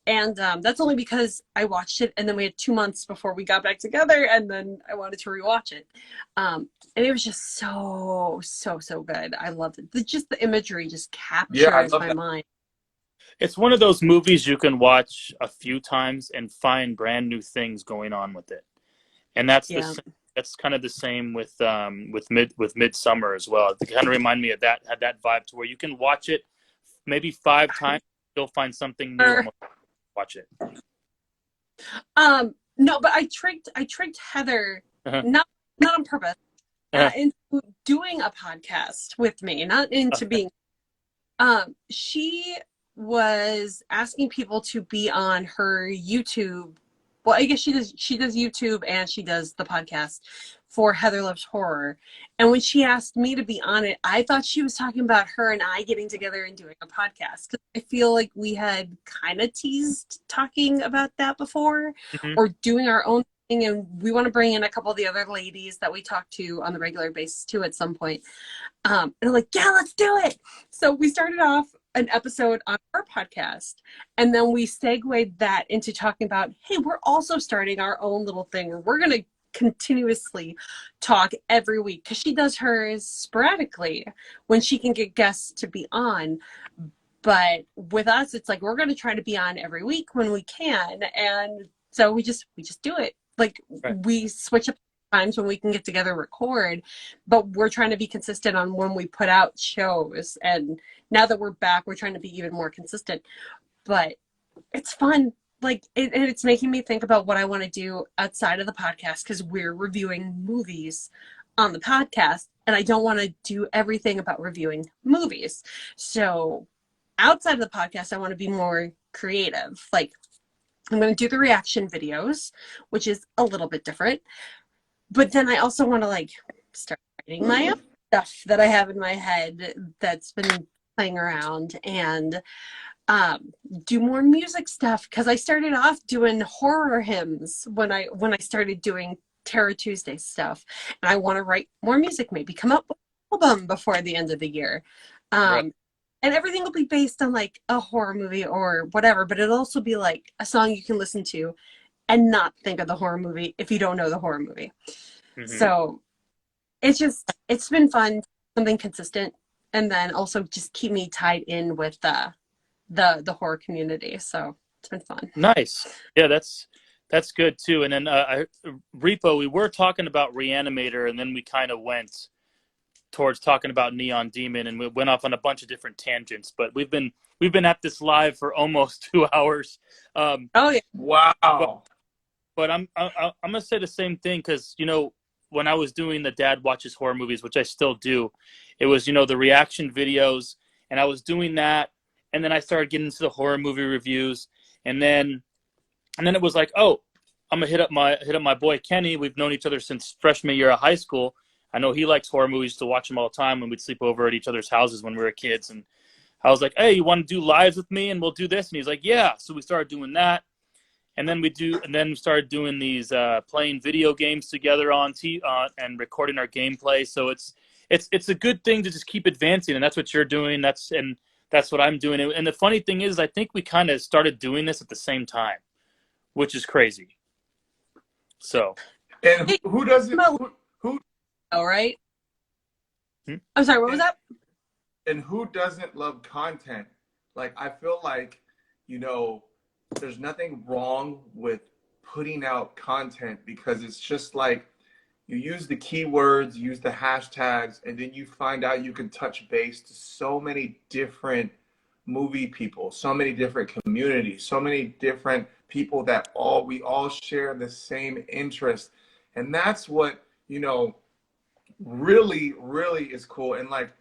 And that's only because I watched it, and then we had 2 months before we got back together, and then I wanted to rewatch it. And it was just so good. I loved it. Just the imagery just captures my mind. It's one of those movies you can watch a few times and find brand new things going on with it. And that's that's kind of the same with Midsummer as well. It kind of reminded me of that, had that vibe to where you can watch it maybe 5 times, still find something new. Watch it. No, but I tricked Heather, not on purpose, into doing a podcast with me, not into being. She was asking people to be on her YouTube. Well, I guess she does YouTube and she does the podcast for Heather Loves Horror. And when she asked me to be on it, I thought she was talking about her and I getting together and doing a podcast. Because I feel like we had kind of teased talking about that before, or doing our own thing. And we want to bring in a couple of the other ladies that we talk to on the regular basis too at some point. And I'm like, yeah, let's do it. So we started off an episode on our podcast, and then we segued that into talking about, hey, we're also starting our own little thing where we're going to continuously talk every week, because she does hers sporadically when she can get guests to be on. But with us, it's like we're going to try to be on every week when we can, and so we just do it. Like, we switch up times when we can get together and record, but we're trying to be consistent on when we put out shows. And now that we're back, we're trying to be even more consistent. But it's fun. Like, it's making me think about what I want to do outside of the podcast, because we're reviewing movies on the podcast, and I don't want to do everything about reviewing movies. So outside of the podcast, I want to be more creative. Like, I'm going to do the reaction videos, which is a little bit different. But then I also want to, like, start writing my own stuff that I have in my head that's been playing around, and do more music stuff, because I started off doing horror hymns when I started doing Terror Tuesday stuff, and I want to write more music, maybe come up with an album before the end of the year. And everything will be based on, like, a horror movie or whatever, but it'll also be like a song you can listen to and not think of the horror movie if you don't know the horror movie. So it's been fun, something consistent, and then also just keep me tied in with the horror community. So it's been fun. Nice. Yeah, that's good too. And then Repo, we were talking about Re-Animator, and then we kind of went towards talking about Neon Demon, and we went off on a bunch of different tangents. But we've been at this live for almost 2 hours. Oh yeah! Wow. But I'm gonna say the same thing, because, you know, when I was doing the Dad Watches Horror Movies, which I still do, it was, you know, the reaction videos, and I was doing that, and then I started getting into the horror movie reviews, and then it was like, oh, I'm gonna hit up my boy Kenny. We've known each other since freshman year of high school. I know he likes horror movies, to watch them all the time when we'd sleep over at each other's houses when we were kids. And I was like, hey, you want to do lives with me and we'll do this? And he's like, yeah. So we started doing that. And then we started doing these playing video games together on and recording our gameplay. So it's a good thing to just keep advancing, and that's what you're doing. That's what I'm doing. And the funny thing is, I think we kind of started doing this at the same time, which is crazy. So, and who doesn't? Who? All right. I'm sorry. What was that? And who doesn't love content? Like, I feel like, you know, there's nothing wrong with putting out content, because it's just like you use the keywords, use the hashtags, and then you find out you can touch base to so many different movie people, so many different communities, so many different people that we all share the same interest. And that's what, you know, really, really is cool. And like,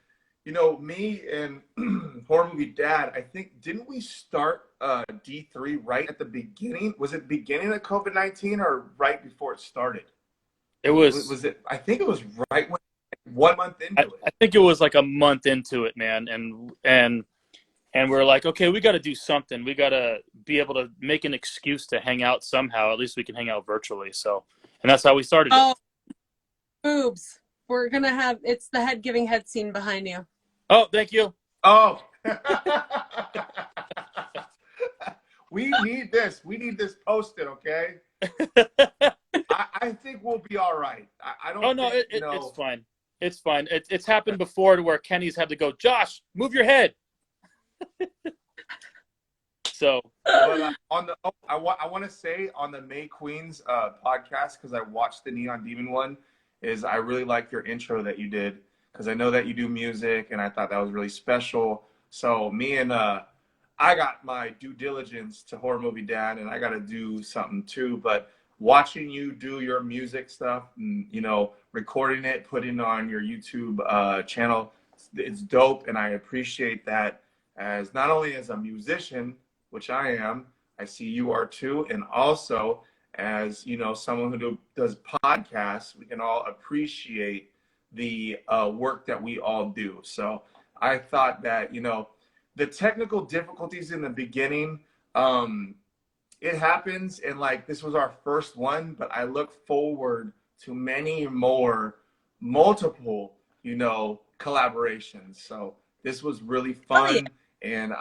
you know, me and Horror Movie Dad, I think, didn't we start D3 right at the beginning? Was it beginning of COVID-19 or right before it started? it was I think it was right when, 1 month into it. I think it was like a month into it, man. And we're like, okay, we got to do something. We got to be able to make an excuse to hang out somehow. At least we can hang out virtually. So, and that's how we started. Oh, boobs. We're going to have, it's the head giving head scene behind you. Oh, thank you. Oh. We need this. We need this posted, okay? I think we'll be all right. I don't think, it's fine. It's fine. It's happened before to where Kenny's had to go, Josh, move your head. So. But I want to say on the May Queens podcast, because I watched the Neon Demon one, is I really like your intro that you did, because I know that you do music, and I thought that was really special. So me and I got my due diligence to Horror Movie Dad, and I got to do something too. But watching you do your music stuff, and, you know, recording it, putting it on your YouTube channel, it's dope, and I appreciate that. As not only as a musician, which I am, I see you are too, and also as, you know, someone who does podcasts, we can all appreciate the work that we all do. So I thought that, you know, the technical difficulties in the beginning, it happens, and like this was our first one, but I look forward to many more, multiple, you know, collaborations. So this was really fun, and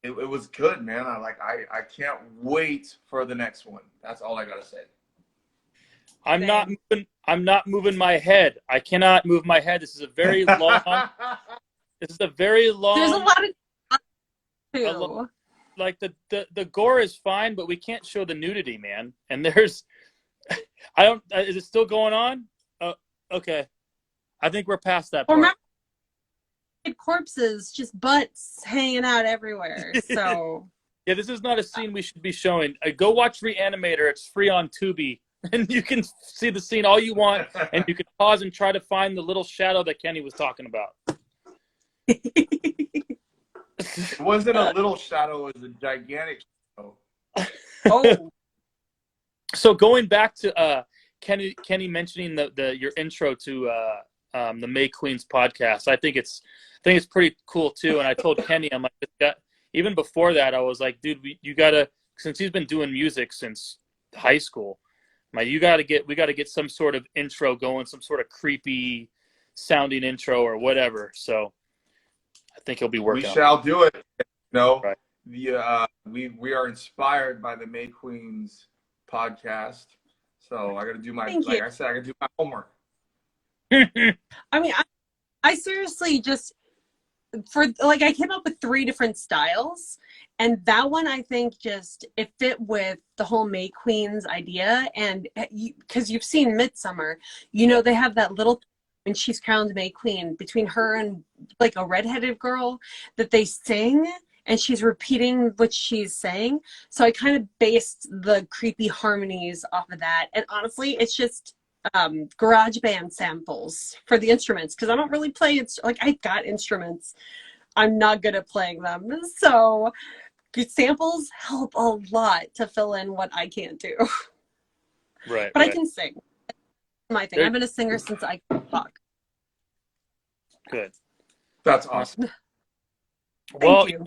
it was good, man. I can't wait for the next one. That's all I gotta say. I'm not moving my head. I cannot move my head. This is a very long. There's a lot of too. Like the gore is fine, but we can't show the nudity, man. And there's, is it still going on? Oh, okay. I think we're past that part. Remember, corpses, just butts hanging out everywhere. So yeah, this is not a scene we should be showing. Go watch Re-Animator. It's free on Tubi, and you can see the scene all you want, and you can pause and try to find the little shadow that Kenny was talking about. It wasn't a little shadow, it was a gigantic shadow. Oh. So going back to Kenny mentioning your intro to the May Queens podcast, I think it's pretty cool too. And I told Kenny, I'm like, even before that, I was like, dude, you gotta, since he's been doing music since high school, we gotta get some sort of intro going, some sort of creepy sounding intro or whatever. So I think he'll be working. We shall do it. No, right. We are inspired by the May Queens podcast. So I got to do my, I said, I got to do my homework. I mean, I seriously just, I came up with 3 different styles, and that one I think just, it fit with the whole May Queens idea. And because you've seen Midsummer, you know, they have that little, when she's crowned May Queen, between her and like a redheaded girl, that they sing, and she's repeating what she's saying. So I kind of based the creepy harmonies off of that. And honestly, it's just garage band samples for the instruments, because I don't really play it. Like, I've got instruments, I'm not good at playing them, so good samples help a lot to fill in what I can't do. Right. But right. I can sing. my thing. I've been a singer since I could talk. Good. That's awesome. Well, you.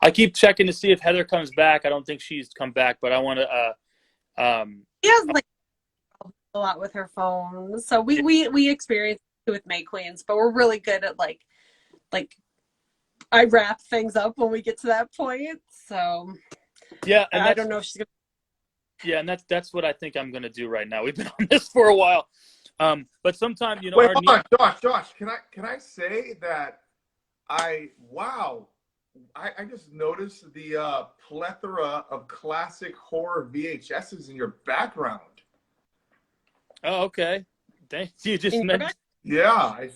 I keep checking to see if Heather comes back. I don't think she's come back, but I want to. She has like a lot with her phone, so we experience it with May Queens, but we're really good at like I wrap things up when we get to that point. So yeah, and I don't know if she's gonna. Yeah, and that's what I think I'm gonna do right now. We've been on this for a while, but sometimes Wait, hold on, Josh. Can I say that I just noticed the plethora of classic horror VHSs in your background. Oh, okay. Thank you. Just meant. Yeah,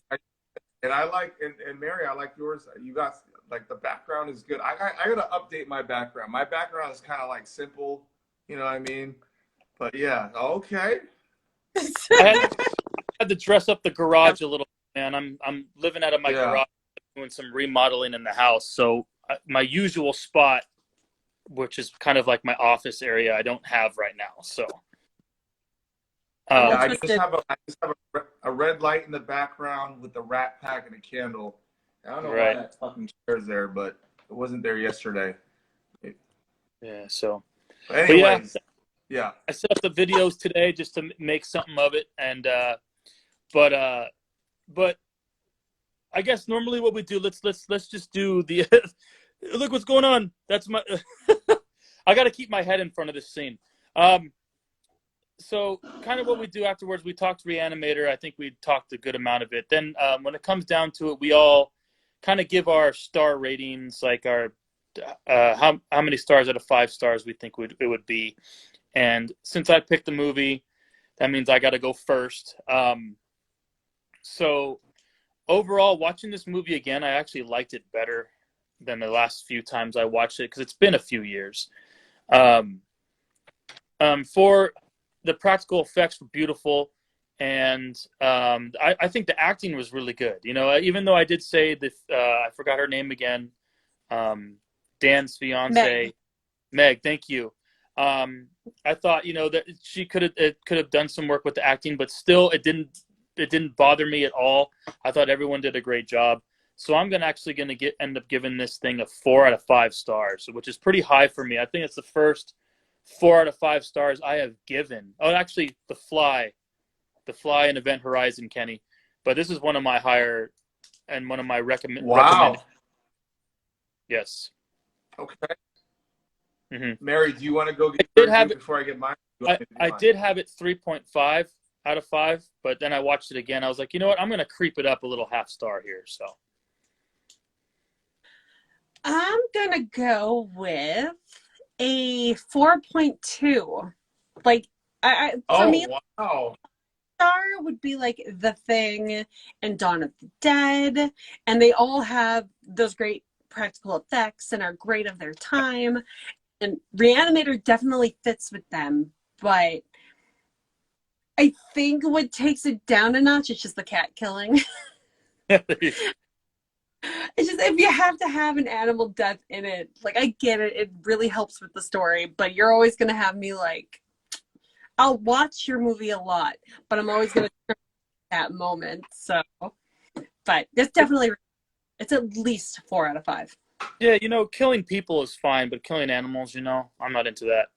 and I like and Mary, I like yours. You got like the background is good. I gotta update my background. My background is kind of like simple, you know what I mean? But yeah, okay. I had to dress up the garage a little, man. I'm living out of my garage, doing some remodeling in the house. So my usual spot, which is kind of like my office area, I don't have right now. So. I just have a red light in the background with the Rat Pack and a candle. I don't know why that fucking chair is there, but it wasn't there yesterday. Yeah. So. But anyways, yeah. I set up the videos today just to make something of it, and but I guess normally what we do, let's just do the look what's going on. That's my. I got to keep my head in front of this scene. So kind of what we do afterwards, we talked Re-Animator. I think we talked a good amount of it. Then when it comes down to it, we all kind of give our star ratings, like our how many stars out of 5 stars we think it would be. And since I picked the movie, that means I got to go first. So overall, watching this movie again, I actually liked it better than the last few times I watched it because it's been a few years. For the practical effects were beautiful, and I think the acting was really good. You know, even though I did say that I forgot her name again, Dan's fiance, Meg. Thank you. I thought, you know, that she could have done some work with the acting, but still, it didn't bother me at all. I thought everyone did a great job. So I'm end up giving this thing a 4 out of 5 stars, which is pretty high for me. I think it's the first 4 out of 5 stars I have given. Oh, actually, The Fly and Event Horizon, Kenny. But this is one of my higher and one of my recommended. Yes. Okay. Mm-hmm. Mary, do you want to go get it before I get mine? I did have it 3.5 out of 5, but then I watched it again. I was like, you know what? I'm going to creep it up a little half star here. So I'm going to go with a 4.2. Like, for me, wow. star would be like The Thing and Dawn of the Dead, and they all have those great practical effects and are great of their time. And Re-Animator definitely fits with them, but I think what takes it down a notch is just the cat killing. It's just, if you have to have an animal death in it, like, I get it, it really helps with the story, but you're always going to have me like, I'll watch your movie a lot, but I'm always going to that moment. So, but it's definitely, it's at least 4 out of 5. Yeah, you know, killing people is fine, but killing animals, you know, I'm not into that.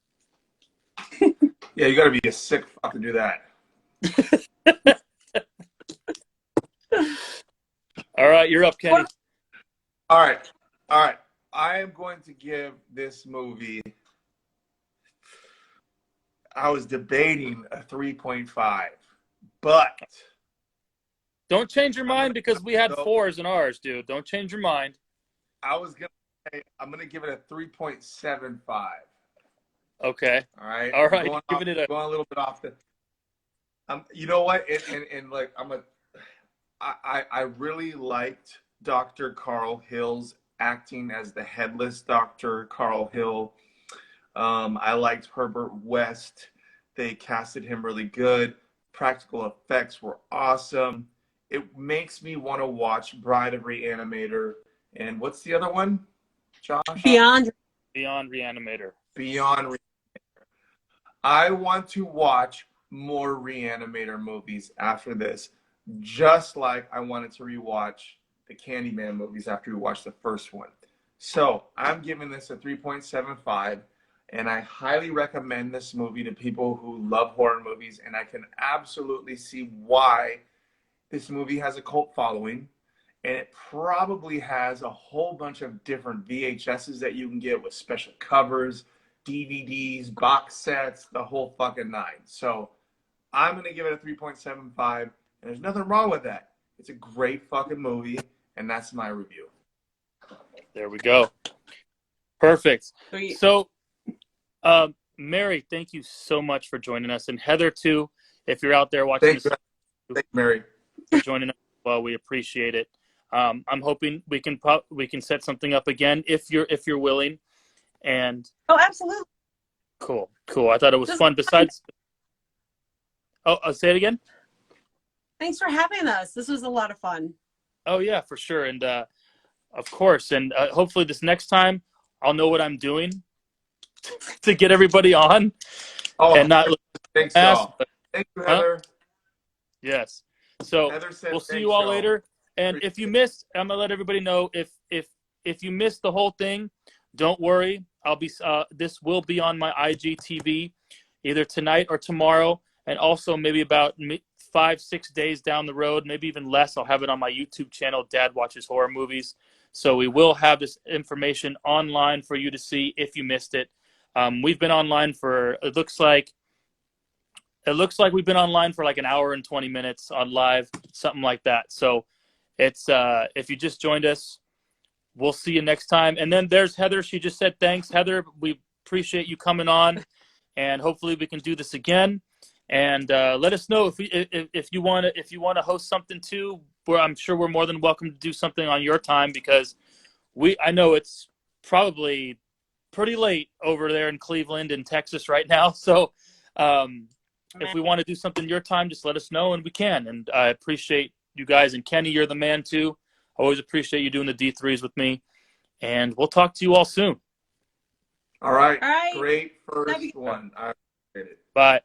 Yeah, you got to be a sick fuck to do that. All right, you're up, Kenny. All right. I am going to give this movie, I was debating a 3.5, but don't change your mind because we had 4s in ours, dude. Don't change your mind. I was going to say, I'm going to give it a 3.75. Okay. All right. Going a little bit off the. You know what? And like I really liked Dr. Carl Hill's acting as the headless Dr. Carl Hill. I liked Herbert West. They casted him really good. Practical effects were awesome. It makes me want to watch Bride of Re-Animator. And what's the other one, Josh? Beyond Reanimator. Beyond Re-Animator. I want to watch more Re-Animator movies after this, just like I wanted to rewatch the Candyman movies after we watched the first one. So I'm giving this a 3.75, and I highly recommend this movie to people who love horror movies, and I can absolutely see why this movie has a cult following, and it probably has a whole bunch of different VHSs that you can get with special covers, DVDs, box sets, the whole fucking nine. So I'm going to give it a 3.75, and there's nothing wrong with that. It's a great fucking movie, and that's my review. There we go. Perfect. Sweet. So, Mary, thank you so much for joining us, and Heather too. If you're out there watching Thank this, you, Mary. for joining us. Well, we appreciate it. I'm hoping we can set something up again if you're willing. And Oh, absolutely. cool. I thought it was fun. Besides, I'll say it again. Thanks for having us. This was a lot of fun. Oh yeah, for sure. And of course, and hopefully this next time I'll know what I'm doing to get everybody on. Oh, and not thanks, ask, y'all. but, Thank you, Heather. yes. So Heather said, we'll see thanks, you all y'all. later. And if you missed, I'm gonna let everybody know if you missed the whole thing, don't worry. I'll be this will be on my IGTV either tonight or tomorrow, and also maybe about 5-6 days down the road, maybe even less. I'll have it on my YouTube channel, Dad Watches Horror Movies. So we will have this information online for you to see if you missed it. We've been online for it looks like we've been online for like an hour and 20 minutes on live, something like that. So it's if you just joined us, we'll see you next time. And then there's Heather. She just said thanks. Heather, we appreciate you coming on, and hopefully we can do this again. And let us know if you want to host something too. Where I'm sure we're more than welcome to do something on your time, because I know it's probably pretty late over there in Cleveland and Texas right now. So if we want to do something your time, just let us know and we can. And I appreciate you guys. And Kenny, you're the man too. I always appreciate you doing the D3s with me. And we'll talk to you all soon. All right. All right. Great first one. I appreciate it. Bye.